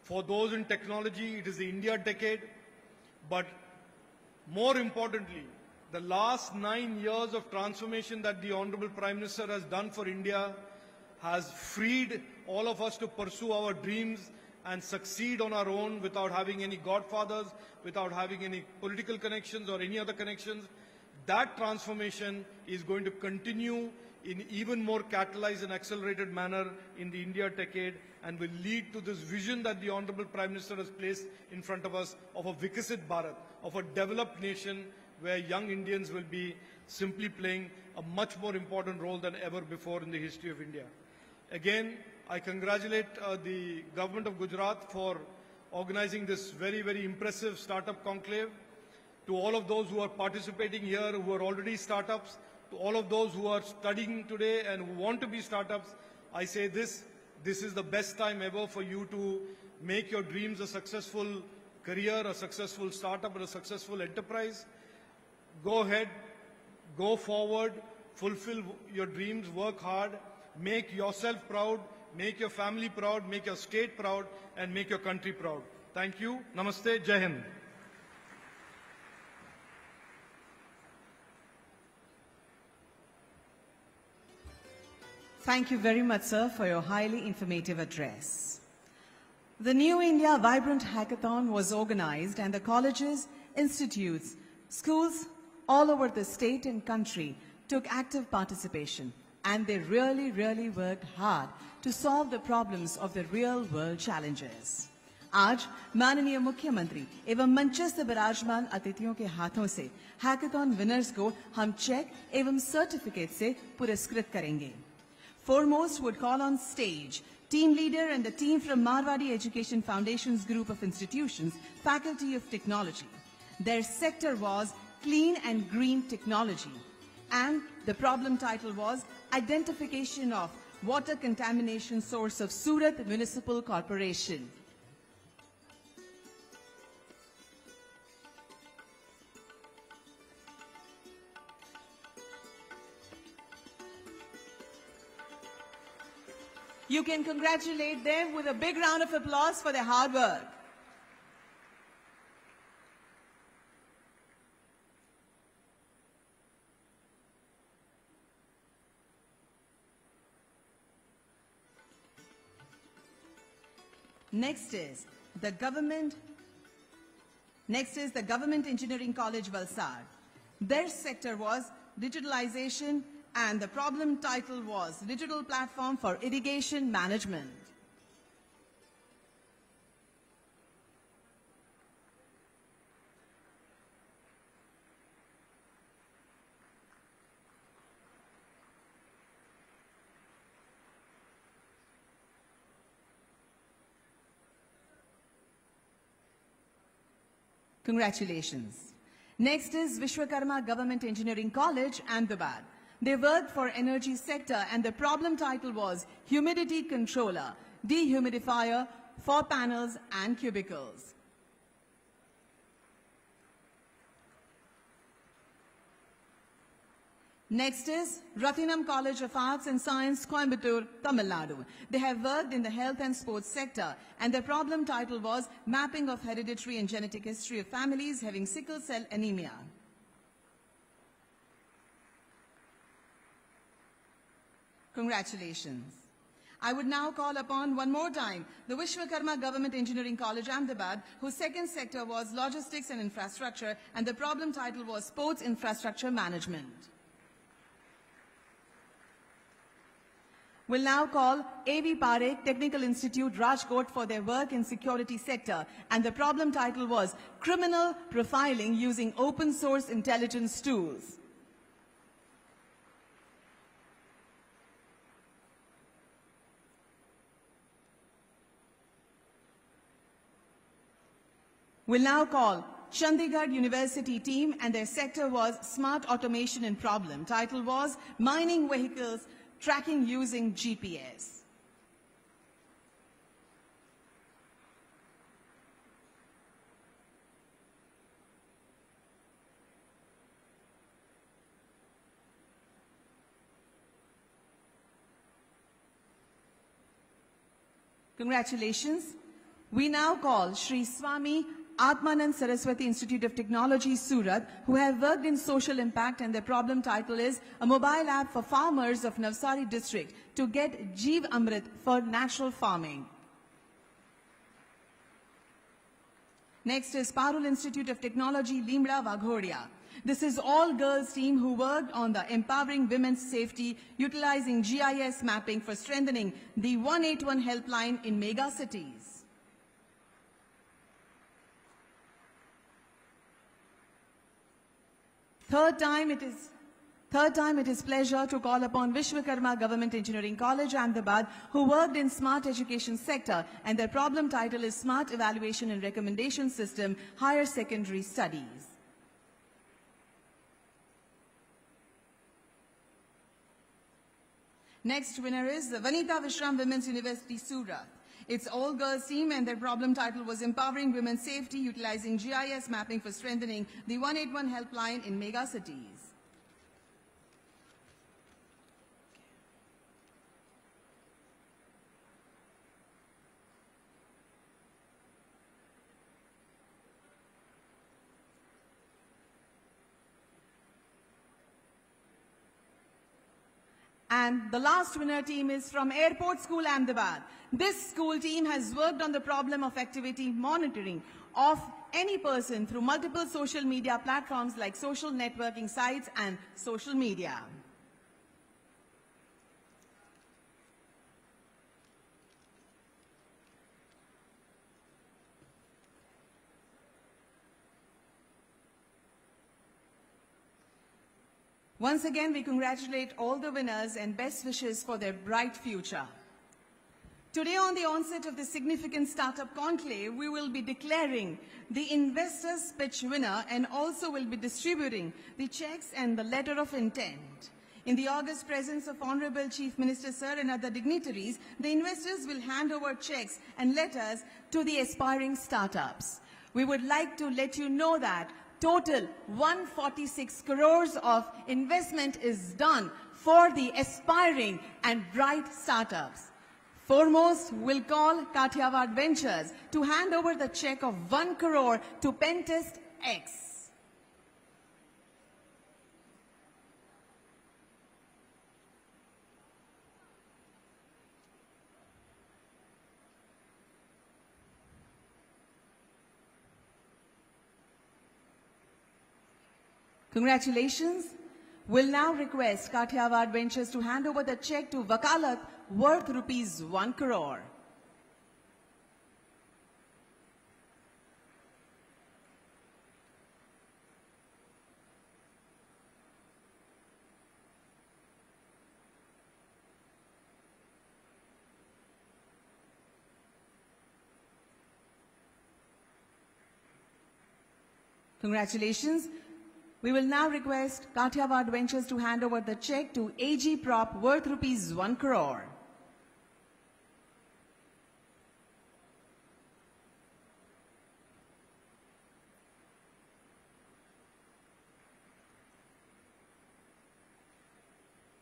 For those in technology, it is the India decade. But more importantly, the last 9 years of transformation that the Honorable Prime Minister has done for India has freed all of us to pursue our dreams and succeed on our own without having any godfathers, without having any political connections or any other connections. That transformation is going to continue in even more catalyzed and accelerated manner in the India decade and will lead to this vision that the Honorable Prime Minister has placed in front of us of a Vikasit Bharat, of a developed nation where young Indians will be simply playing a much more important role than ever before in the history of India. Again, I congratulate the government of Gujarat for organizing this very, very impressive Startup Conclave. To all of those who are participating here, who are already startups, to all of those who are studying today and who want to be startups, I say this is the best time ever for you to make your dreams a successful career, a successful startup, and a successful enterprise. Go ahead, go forward, fulfill your dreams, work hard, make yourself proud, make your family proud, make your state proud, and make your country proud. Thank you. Namaste. Jai Hind. Thank you very much, sir, for your highly informative address. The New India Vibrant Hackathon was organized, and the colleges, institutes, schools all over the state and country took active participation, and they really, really worked hard to solve the problems of the real-world challenges. आज माननीय मुख्यमंत्री एवं मंचस्थ विराजमान अतिथियों के हाथों से hackathon winners को हम चेक एवं सर्टिफिकेट से पुरस्कृत करेंगे. Foremost would call on stage team leader and the team from Marwadi Education Foundation's group of institutions, Faculty of Technology. Their sector was Clean and Green Technology, and the problem title was Identification of Water Contamination Source of Surat Municipal Corporation. You can congratulate them with a big round of applause for their hard work. Next is the Government Engineering College, Valsad. Their sector was digitalization, and the problem title was Digital Platform for Irrigation Management. Congratulations. Next is Vishwakarma Government Engineering College, Ahmedabad. They worked for energy sector, and the problem title was Humidity Controller, Dehumidifier for Panels and Cubicles. Next is Rathinam College of Arts and Science, Coimbatore, Tamil Nadu. They have worked in the health and sports sector, and their problem title was Mapping of Hereditary and Genetic History of Families Having Sickle Cell Anemia. Congratulations. I would now call upon one more time the Vishwakarma Government Engineering College, Ahmedabad, whose second sector was Logistics and Infrastructure, and the problem title was Sports Infrastructure Management. Will now call A.V. Parekh, Technical Institute, Rajkot, for their work in security sector. And the problem title was Criminal Profiling Using Open Source Intelligence Tools. Will now call Chandigarh University team, and their sector was Smart Automation and Problem. Title was Mining Vehicles Tracking Using GPS. Congratulations. We now call Shri Swami Atmanand Saraswati Institute of Technology, Surat, who have worked in social impact, and their problem title is a mobile app for farmers of Navsari district to get Jeev Amrit for natural farming. Next is Parul Institute of Technology, Limra, Vaghoria. This is all-girls team who worked on the empowering women's safety, utilizing GIS mapping for strengthening the 181 helpline in mega cities. Third time it is pleasure to call upon Vishwakarma Government Engineering College, Ahmedabad, who worked in smart education sector, and their problem title is Smart Evaluation and Recommendation System, Higher Secondary Studies. Next winner is the Vanita Vishram Women's University, Surat. It's all-girls team, and their problem title was Empowering Women's Safety, Utilizing GIS Mapping for Strengthening the 181 Helpline in Mega Cities. And the last winner team is from Airport School, Ahmedabad. This school team has worked on the problem of activity monitoring of any person through multiple social media platforms like social networking sites and social media. Once again, we congratulate all the winners and best wishes for their bright future. Today, on the onset of the significant Startup Conclave, we will be declaring the Investors Pitch winner, and also will be distributing the checks and the letter of intent. In the august presence of Honorable Chief Minister Sir and other dignitaries, the investors will hand over checks and letters to the aspiring startups. We would like to let you know that total 146 crores of investment is done for the aspiring and bright startups. Foremost, we'll call Kathiawad Ventures to hand over the check of 1 crore to Pentest X. Congratulations. We'll now request Kathiawad Ventures to hand over the check to Vakalat worth rupees 1 crore. Congratulations. We will now request Kathiawad Ventures to hand over the check to AG Prop worth rupees 1 crore.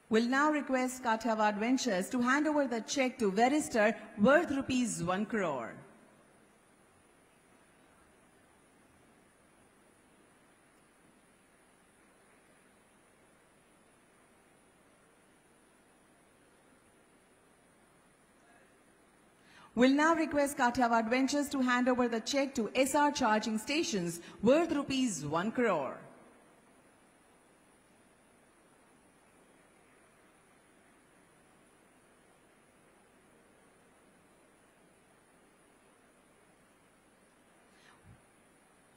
We'll now request Kathiawad Ventures to hand over the check to Verister worth rupees 1 crore. We'll now request Kathiawad Ventures to hand over the check to SR Charging Stations worth rupees 1 crore.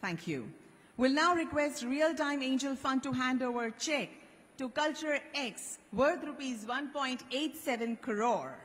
Thank you. Will now request Real Time Angel Fund to hand over a check to Culture X worth rupees 1.87 crore.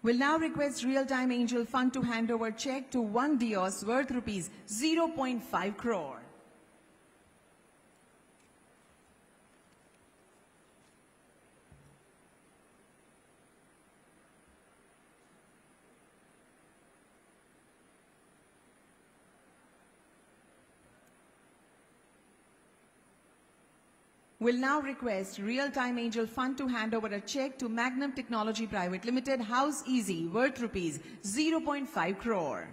Will now request Real Time Angel Fund to hand over check to One Dios worth rupees 0.5 crore. Will now request Real Time Angel Fund to hand over a check to Magnum Technology Private Limited, House Easy, worth rupees 0.5 crore.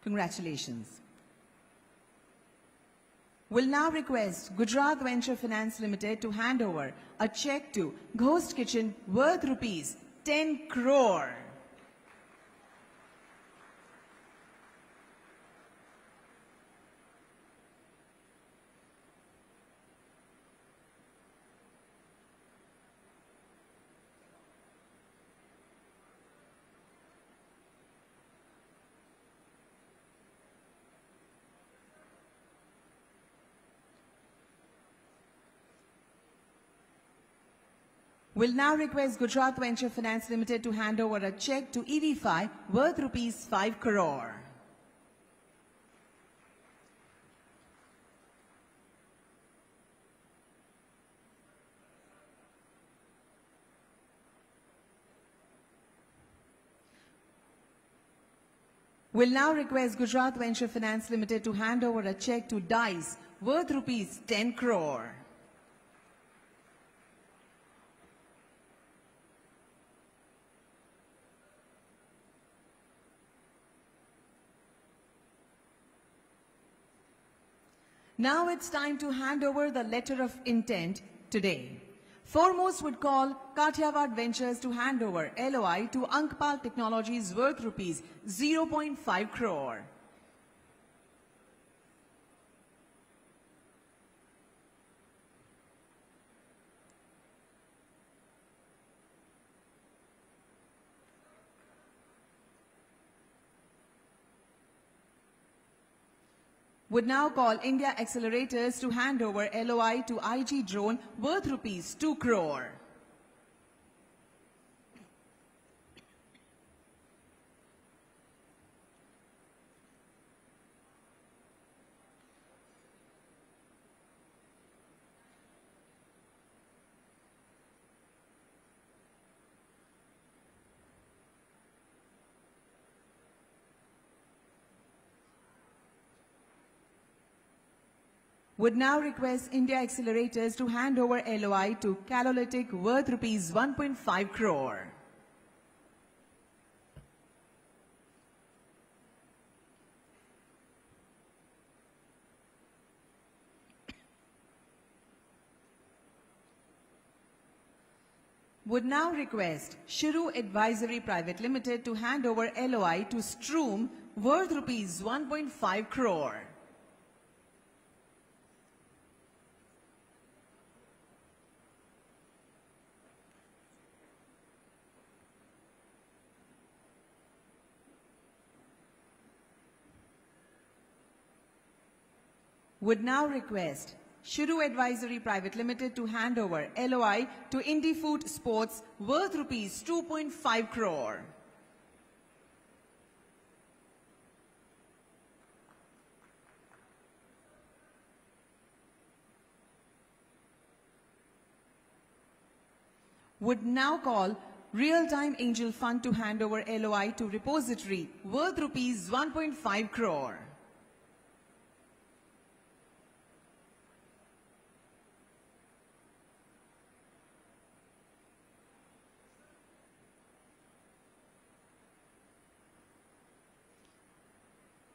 Congratulations. Will now request Gujarat Venture Finance Limited to hand over a check to Ghost Kitchen worth rupees 10 crore. Will now request Gujarat Venture Finance Limited to hand over a check to EV5 worth rupees 5 crore. Will now request Gujarat Venture Finance Limited to hand over a check to DICE worth rupees 10 crore. Now it's time to hand over the letter of intent today. Foremost would call Kathiawad Ventures to hand over LOI to Ankpal Technologies worth rupees 0.5 crore. Would now call India Accelerators to hand over LOI to IG Drone worth rupees 2 crore. Would now request India Accelerators to hand over LOI to Calolytic worth rupees 1.5 crore. Would now request Shiru Advisory Private Limited to hand over LOI to Stroom worth rupees 1.5 crore. Would now request Shiru Advisory Private Limited to hand over LOI to Indie Food Sports worth rupees 2.5 crore. Would now call Real Time Angel Fund to hand over LOI to Repository worth rupees 1.5 crore.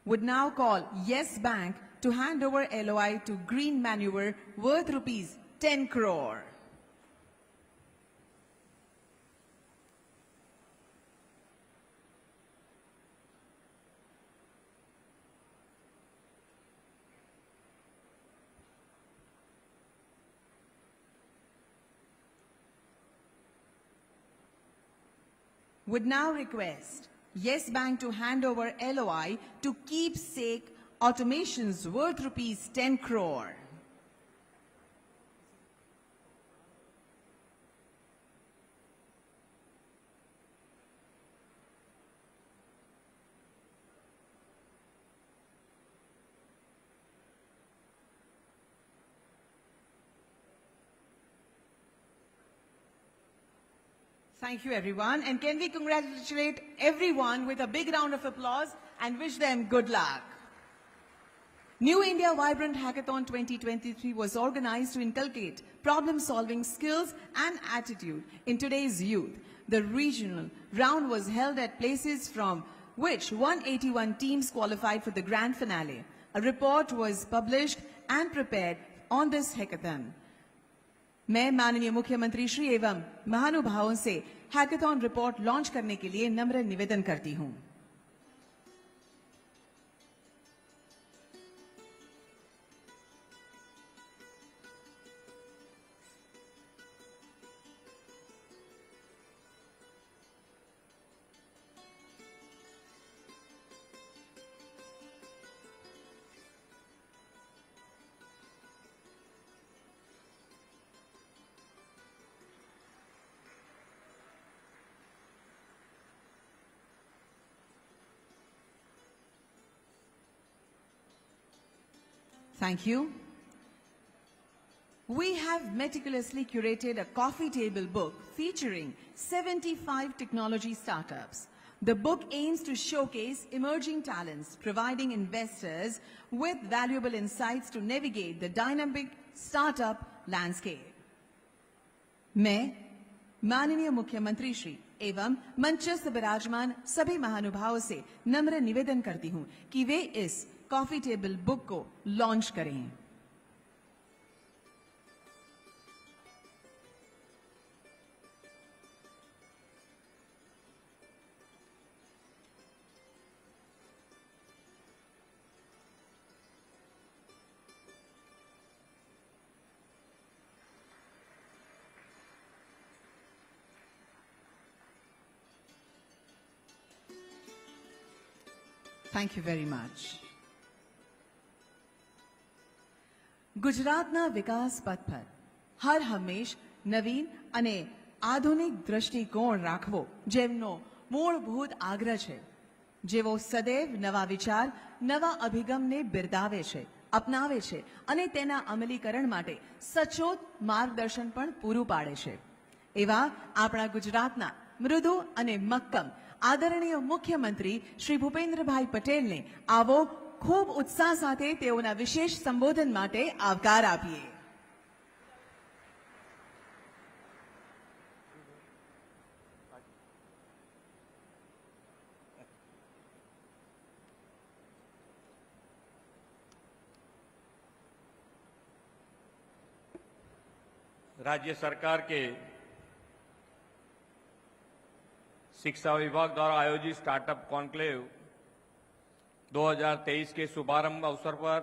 would now call Yes Bank to hand over LOI to Green Manure worth rupees 10 crore. Would now request Yes Bank to hand over LOI to Keepsake Automations worth rupees 10 crore. Thank you, everyone. And can we congratulate everyone with a big round of applause and wish them good luck. New India Vibrant Hackathon 2023 was organized to inculcate problem-solving skills and attitude in today's youth. The regional round was held at places from which 181 teams qualified for the grand finale. A report was published and prepared on this hackathon. मैं माननीय मुख्यमंत्री श्री एवं महानुभावों से hackathon report launch करने के लिए नम्र निवेदन करती हूं। Thank you. We have meticulously curated a coffee table book featuring 75 technology startups. The book aims to showcase emerging talents, providing investors with valuable insights to navigate the dynamic startup landscape. मैं माननीय मुख्यमंत्री श्री एवं मंचस्थ विराजमान सभी महानुभावों से नम्र निवेदन करती हूं कि वे इस कॉफी टेबल बुक को लॉन्च करें। Thank you very much. ગુજરાતના વિકાસ પથ પર હર હંમેશ નવીન અને આધુનિક દૃષ્ટિકોણ રાખવો જેમનો મૂળભૂત આગ્રહ છે, જેવો સદૈવ નવા વિચાર, નવા અભિગમને બિરદાવે છે, અપનાવે છે અને તેના અમલીકરણ માટે સચોટ માર્ગદર્શન પણ પૂરું પાડે છે, એવા આપણા ગુજરાતના મૃદુ અને મક્કમ આદરણીય મુખ્યમંત્રી શ્રી ભૂપેન્દ્રભાઈ પટેલને આવો खूब उत्साह साथे तेओना विशेष संबोधन माटे आवकार आपीए। राज्य सरकार के शिक्षा विभाग द्वारा आयोजित स्टार्टअप कॉन्क्लेव 2023 के शुभारंभ अवसर पर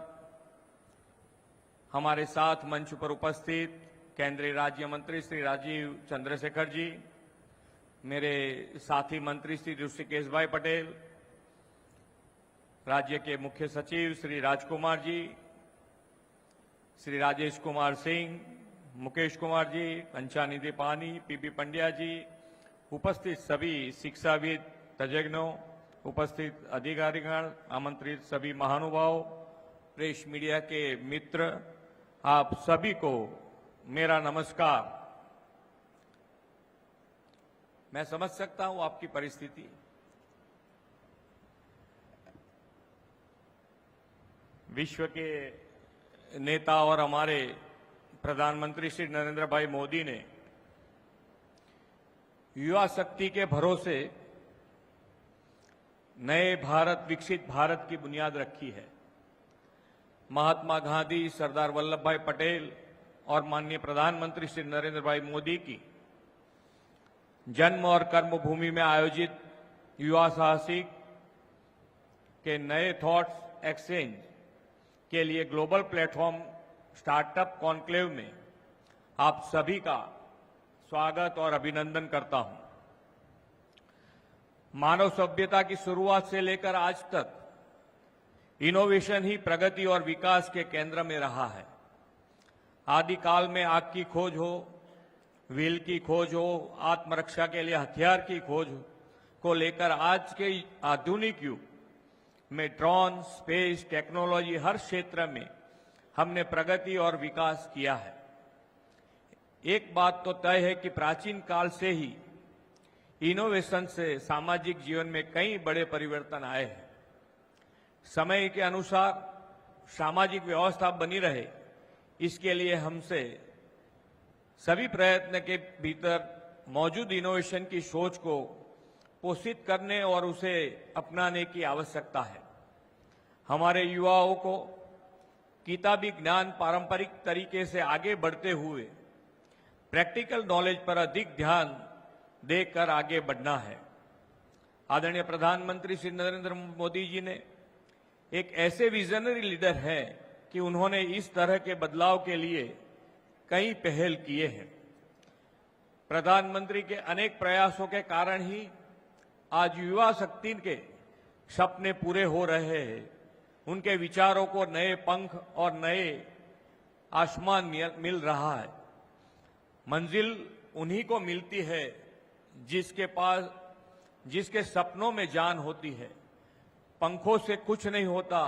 हमारे साथ मंच पर उपस्थित केंद्रीय राज्य मंत्री श्री राजीव चंद्रशेखर जी, मेरे साथी मंत्री श्री ऋषिकेश भाई पटेल, राज्य के मुख्य सचिव श्री राजकुमार जी, श्री राजेश कुमार सिंह, मुकेश कुमार जी, कंचानिधि पानी, पीपी पंड्या जी, उपस्थित सभी शिक्षाविद, तज्ञों, उपस्थित अधिकारीगण, आमंत्रित सभी महानुभाव, प्रेस मीडिया के मित्र, आप सभी को मेरा नमस्कार। मैं समझ सकता हूं आपकी परिस्थिति। विश्व के नेता और हमारे प्रधानमंत्री श्री नरेंद्र भाई मोदी ने युवा शक्ति के भरोसे नए भारत, विकसित भारत की बुनियाद रखी है। महात्मा गांधी, सरदार वल्लभ भाई पटेल और माननीय प्रधानमंत्री श्री नरेंद्र भाई मोदी की जन्म और कर्मभूमि में आयोजित युवा साहसिक के नए थॉट्स एक्सचेंज के लिए ग्लोबल प्लेटफॉर्म स्टार्टअप कॉन्क्लेव में आप सभी का स्वागत और अभिनंदन करता हूं। मानव सभ्यता की शुरुआत से लेकर आज तक इनोवेशन ही प्रगति और विकास के केंद्र में रहा है। आदिकाल में आग की खोज हो, व्हील की खोज हो, आत्मरक्षा के लिए हथियार की खोज को लेकर आज के आधुनिक युग में ड्रोन, स्पेस, टेक्नोलॉजी हर क्षेत्र में हमने प्रगति और विकास किया है। एक बात तो तय है कि प्राचीन काल से ही इनोवेशन से सामाजिक जीवन में कई बड़े परिवर्तन आए हैं। समय के अनुसार सामाजिक व्यवस्था बनी रहे, इसके लिए हमसे सभी प्रयत्न के भीतर मौजूद इनोवेशन की सोच को पोषित करने और उसे अपनाने की आवश्यकता है। हमारे युवाओं को किताबी ज्ञान पारंपरिक तरीके से आगे बढ़ते हुए प्रैक्टिकल नॉलेज पर अधिक ध्यान देकर आगे बढ़ना है। आदरणीय प्रधानमंत्री श्री नरेंद्र मोदी जी ने एक ऐसे विजनरी लीडर हैं कि उन्होंने इस तरह के बदलाव के लिए कई पहल किए हैं। प्रधानमंत्री के अनेक प्रयासों के कारण ही आज युवा शक्ति के सपने पूरे हो रहे हैं। उनके विचारों को नए पंख और नए आसमान मिल रहा है। मंजिल उन्हीं को मिलती है जिसके सपनों में जान होती है। पंखों से कुछ नहीं होता,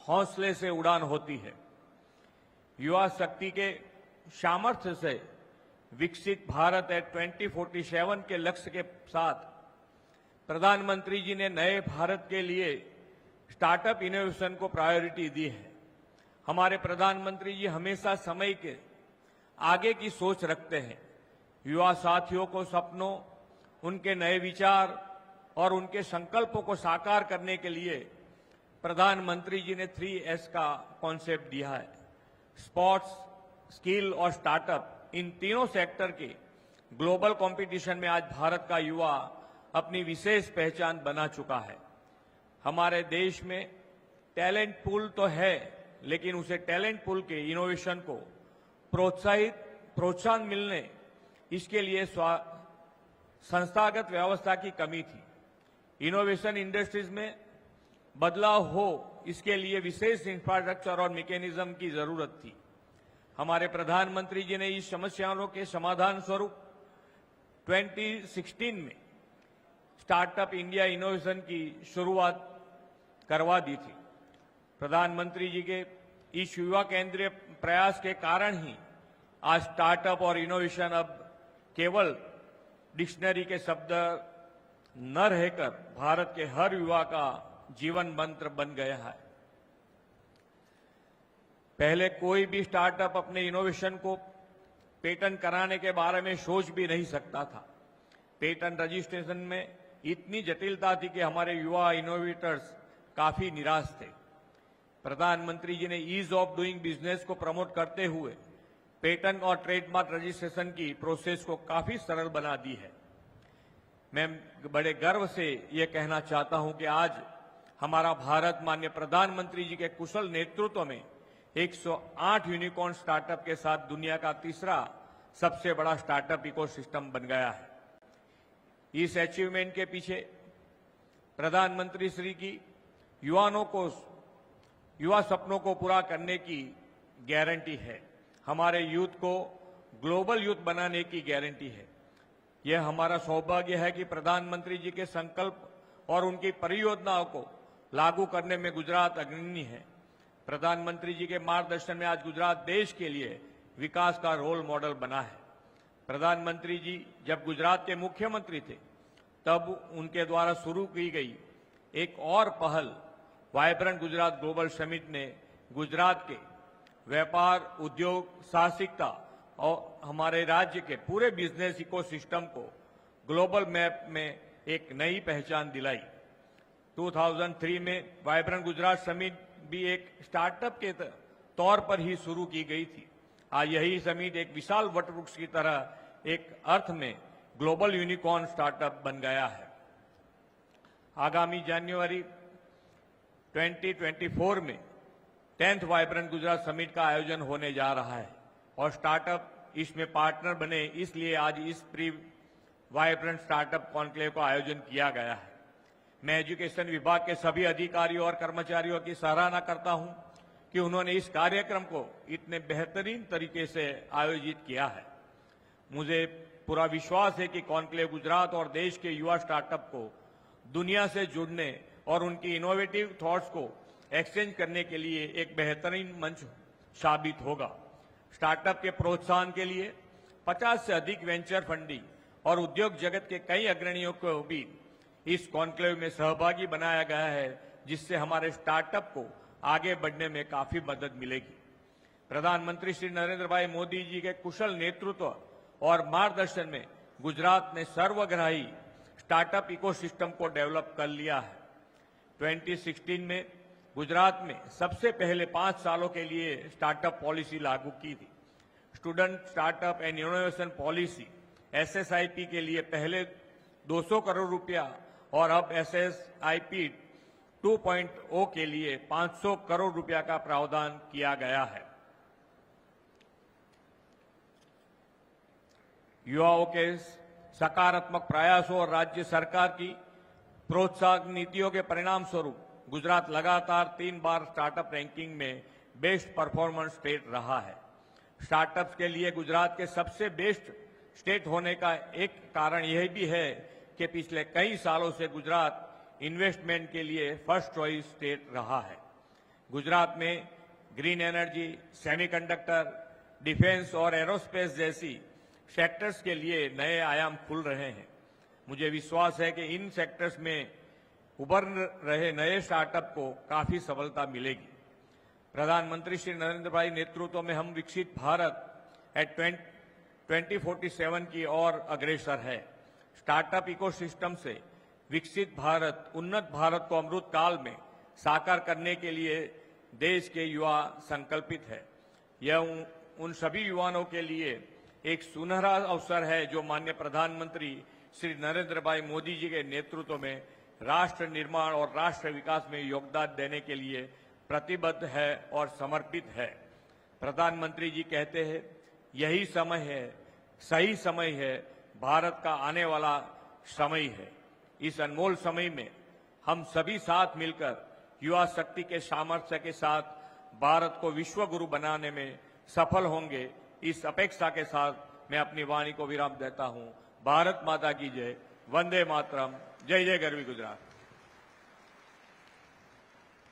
हौसले से उड़ान होती है। युवा शक्ति के सामर्थ्य से विकसित भारत एट 2047 के लक्ष्य के साथ प्रधानमंत्री जी ने नए भारत के लिए स्टार्टअप इनोवेशन को प्रायोरिटी दी है। हमारे प्रधानमंत्री जी हमेशा समय के आगे की सोच रखते हैं। युवा साथियों को सपनों, उनके नए विचार और उनके संकल्पों को साकार करने के लिए प्रधानमंत्री जी ने 3S का कॉन्सेप्ट दिया है। स्पोर्ट्स, स्किल और स्टार्टअप, इन तीनों सेक्टर के ग्लोबल कंपटीशन में आज भारत का युवा अपनी विशेष पहचान बना चुका है। हमारे देश में टैलेंट पूल तो है, लेकिन उसे टैलेंट पूल के इनोवेशन को प्रोत्साहन मिलने, इसके लिए संस्थागत व्यवस्था की कमी थी। इनोवेशन इंडस्ट्रीज में बदलाव हो, इसके लिए विशेष इंफ्रास्ट्रक्चर और मैकेनिज्म की जरूरत थी। हमारे प्रधानमंत्री जी ने इस समस्याओं के समाधान स्वरूप 2016 में स्टार्टअप इंडिया इनोवेशन की शुरुआत करवा दी थी। प्रधानमंत्री जी के इस युवा केंद्रीय प्रयास के कारण ही आज स्टार्टअप और इनोवेशन अब केवल डिक्शनरी के शब्द न रहकर भारत के हर युवा का जीवन मंत्र बन गया है। पहले कोई भी स्टार्टअप अपने इनोवेशन को पेटेंट कराने के बारे में सोच भी नहीं सकता था। पेटेंट रजिस्ट्रेशन में इतनी जटिलता थी कि हमारे युवा इनोवेटर्स काफी निराश थे। प्रधानमंत्री जी ने ईज ऑफ डूइंग बिजनेस को प्रमोट करते हुए पेटेंट और ट्रेडमार्क रजिस्ट्रेशन की प्रोसेस को काफी सरल बना दी है। मैं बड़े गर्व से ये कहना चाहता हूं कि आज हमारा भारत माननीय प्रधानमंत्री जी के कुशल नेतृत्व में 108 यूनिकॉर्न स्टार्टअप के साथ दुनिया का तीसरा सबसे बड़ा स्टार्टअप इकोसिस्टम बन गया है। इस अचीवमेंट के पीछे प्रधानमंत्री श्री की युवा सपनों को पूरा करने की गारंटी है। हमारे यूथ को ग्लोबल यूथ बनाने की गारंटी है। यह हमारा सौभाग्य है कि प्रधानमंत्री जी के संकल्प और उनकी परियोजनाओं को लागू करने में गुजरात अग्रणी है। प्रधानमंत्री जी के मार्गदर्शन में आज गुजरात देश के लिए विकास का रोल मॉडल बना है। प्रधानमंत्री जी जब गुजरात के मुख्यमंत्री थे, तब उनके द्वारा शुरू की गई एक और पहल वाइब्रेंट गुजरात ग्लोबल समिट ने गुजरात के व्यापार, उद्योग, साहसिकता और हमारे राज्य के पूरे बिजनेस इकोसिस्टम को ग्लोबल मैप में एक नई पहचान दिलाई। 2003 में वाइब्रेंट गुजरात समिट भी एक स्टार्टअप के तौर पर ही शुरू की गई थी। आज यही समिट एक विशाल वटवृक्ष की तरह एक अर्थ में ग्लोबल यूनिकॉर्न स्टार्टअप बन गया है। आगामी जनवरी 2024 में 10th वाइब्रेंट गुजरात समिट का आयोजन होने जा रहा है और स्टार्टअप इसमें पार्टनर बने, इसलिए आज इस प्री वाइब्रेंट स्टार्टअप कॉन्क्लेव का आयोजन किया गया है। मैं एजुकेशन विभाग के सभी अधिकारियों और कर्मचारियों की सराहना करता हूं कि उन्होंने इस कार्यक्रम को इतने बेहतरीन तरीके से आयोजित किया है। मुझे पूरा विश्वास है कि कॉन्क्लेव गुजरात और देश के युवा स्टार्टअप को दुनिया से जुड़ने और उनकी इनोवेटिव थॉट्स को एक्सचेंज करने के लिए एक बेहतरीन मंच साबित होगा। स्टार्टअप के प्रोत्साहन के लिए 50 से अधिक वेंचर फंडिंग और उद्योग जगत के कई अग्रणियों को भी इस कॉन्क्लेव में सहभागी बनाया गया है, जिससे हमारे स्टार्टअप को आगे बढ़ने में काफी मदद मिलेगी। प्रधानमंत्री श्री नरेंद्र भाई मोदी जी के कुशल नेतृत्व और मार्गदर्शन में गुजरात ने सर्वग्राही स्टार्टअप इकोसिस्टम को डेवलप कर लिया है। 2016 में गुजरात में सबसे पहले 5 सालों के लिए स्टार्टअप पॉलिसी लागू की थी। Student startup and innovation policy SSIP के लिए पहले 200 करोड़ रुपया और अब SSIP 2.0 के लिए 500 करोड़ रुपया का प्रावधान किया गया है। युवाओं के सकारात्मक प्रयासों और राज्य सरकार की प्रोत्साहक नीतियों के परिणाम स्वरूप गुजरात लगातार 3 बार स्टार्टअप रैंकिंग में बेस्ट परफॉर्मेंस स्टेट रहा है। स्टार्टअप्स के लिए गुजरात के सबसे बेस्ट स्टेट होने का एक कारण यह भी है कि पिछले कई सालों से गुजरात इन्वेस्टमेंट के लिए फर्स्ट चॉइस स्टेट रहा है। गुजरात में ग्रीन एनर्जी, सेमीकंडक्टर, डिफेंस और एरोस्पेस जैसी सेक्टर्स के लिए नए आयाम खुल रहे हैं। मुझे विश्वास है कि इन सेक्टर्स में उभर रहे नए स्टार्टअप को काफी सफलता मिलेगी। प्रधानमंत्री श्री नरेंद्र भाई नेतृत्व में हम विकसित भारत एट 2047 की ओर अग्रसर है। स्टार्टअप इकोसिस्टम से विकसित भारत, उन्नत भारत को अमृत काल में साकार करने के लिए देश के युवा संकल्पित है। यह उन सभी युवाओं के लिए एक सुनहरा अवसर है जो माननीय प्रधानमंत्री श्री नरेंद्र भाई मोदी जी के नेतृत्व में राष्ट्र निर्माण और राष्ट्र विकास में योगदान देने के लिए प्रतिबद्ध है और समर्पित है। प्रधानमंत्री जी कहते हैं, यही समय है, सही समय है, भारत का आने वाला समय है। इस अनमोल समय में हम सभी साथ मिलकर युवा शक्ति के सामर्थ्य के साथ भारत को विश्व गुरु बनाने में सफल होंगे। इस अपेक्षा के साथ मैं अपनी वाणी को विराम देता हूं। भारत माता की जय। वंदे मातरम। जय जय गरवी गुजरात।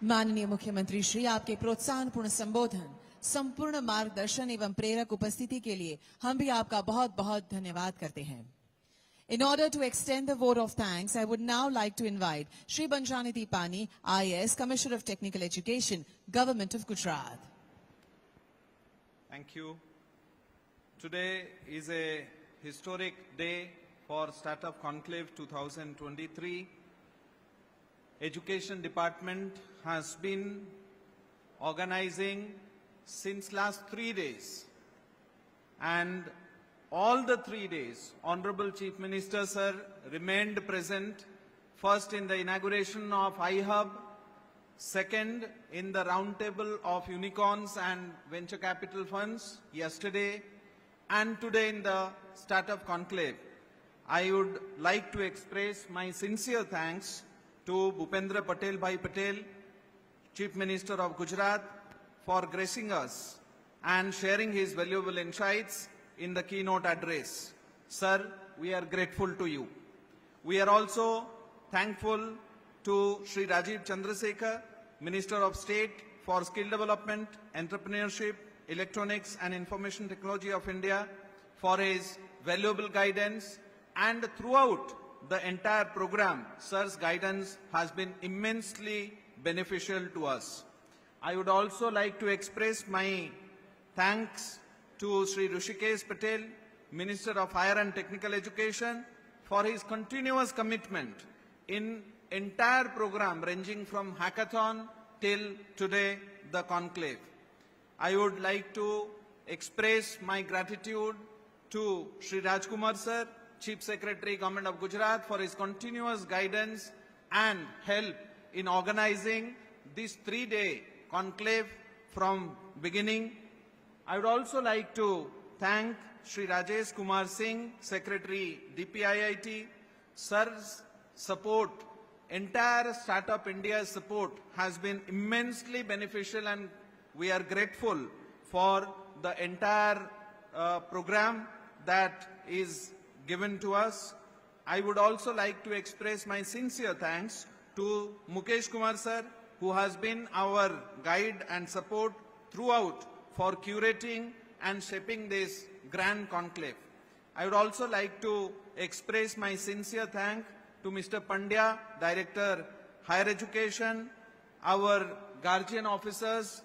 माननीय मुख्यमंत्री श्री, आपके प्रोत्साहनपूर्ण संबोधन, संपूर्ण मार्गदर्शन एवं प्रेरक उपस्थिति के लिए हम भी आपका बहुत बहुत धन्यवाद करते हैं। In order to extend the vote of thanks, I would now like to invite Shri Banjani Pani, IAS, Commissioner of Technical Education, Government of Gujarat. Thank you. Today is a historic day for Startup Conclave 2023. Education Department has been organizing since last 3 days, and all the 3 days, Honorable Chief Minister Sir remained present, first in the inauguration of iHub, second in the roundtable of unicorns and venture capital funds yesterday, and today in the Startup Conclave. I would like to express my sincere thanks to Bhupendra Patel Bhai Patel, Chief Minister of Gujarat, for gracing us and sharing his valuable insights in the keynote address. Sir, we are grateful to you. We are also thankful to Shri Rajiv Chandrasekhar, Minister of State for Skill Development, Entrepreneurship, Electronics and Information Technology of India, for his valuable guidance, and throughout the entire program, Sir's guidance has been immensely beneficial to us. I would also like to express my thanks to Sri Rishikesh Patel, Minister of Higher and Technical Education, for his continuous commitment in entire program ranging from hackathon till today, the conclave. I would like to express my gratitude to Shri Rajkumar Sir, Chief Secretary, Government of Gujarat, for his continuous guidance and help in organizing this 3-day conclave from beginning. I would also like to thank Shri Rajesh Kumar Singh, Secretary, DPIIT. Sir's support, entire Startup India's support has been immensely beneficial, and we are grateful for the entire program that is given to us. I would also like to express my sincere thanks to Mukesh Kumar Sir, who has been our guide and support throughout for curating and shaping this grand conclave. I would also like to express my sincere thanks to Mr. Pandya, Director, Higher Education, our guardian officers,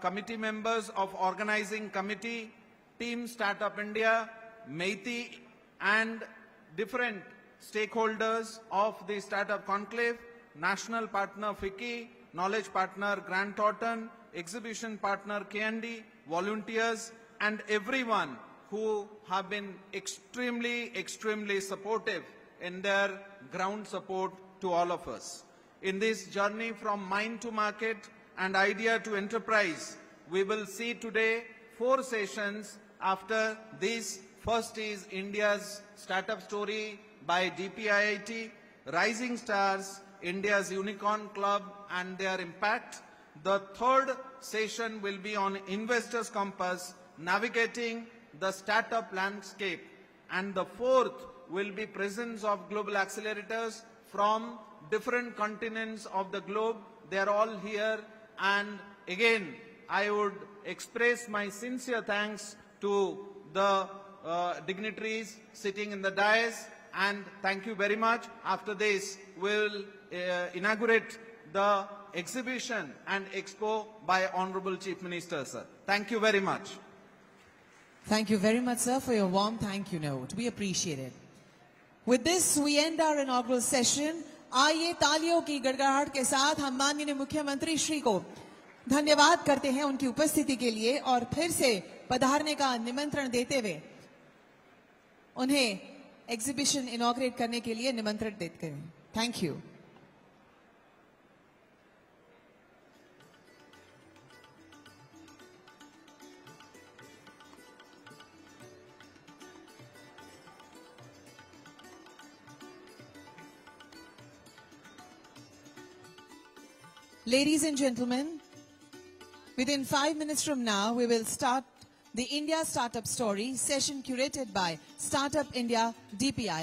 committee members of organizing committee, Team Startup India, MEITI, and different stakeholders of the Startup Conclave, national partner FICCI, knowledge partner Grant Thornton, exhibition partner KND, volunteers, and everyone who have been extremely supportive in their ground support to all of us. In this journey from mind to market and idea to enterprise, we will see today 4 sessions after this. First is India's Startup Story by DPIIT, Rising Stars, India's Unicorn Club and their impact. The third session will be on Investors Compass, navigating the startup landscape. And the fourth will be presence of global accelerators from different continents of the globe. They are all here. And again, I would express my sincere thanks to the dignitaries sitting in the dais, and thank you very much. After this, we'll inaugurate the exhibition and expo by Honorable Chief Minister, sir. Thank you very much. Thank you very much, sir, for your warm thank you note. We appreciate it. With this, we end our inaugural session. आइए तालियों की गड़गड़ाहट के साथ हम माननीय मुख्यमंत्री श्री को धन्यवाद करते हैं उनकी उपस्थिति के लिए, और फिर से पधारने का निमंत्रण देते हुए उन्हें एग्जीबिशन इनॉग्रेट करने के लिए निमंत्रित देते हैं. Thank you. Ladies and gentlemen, within 5 minutes from now, we will start the India Startup Story session curated by Startup India DPI.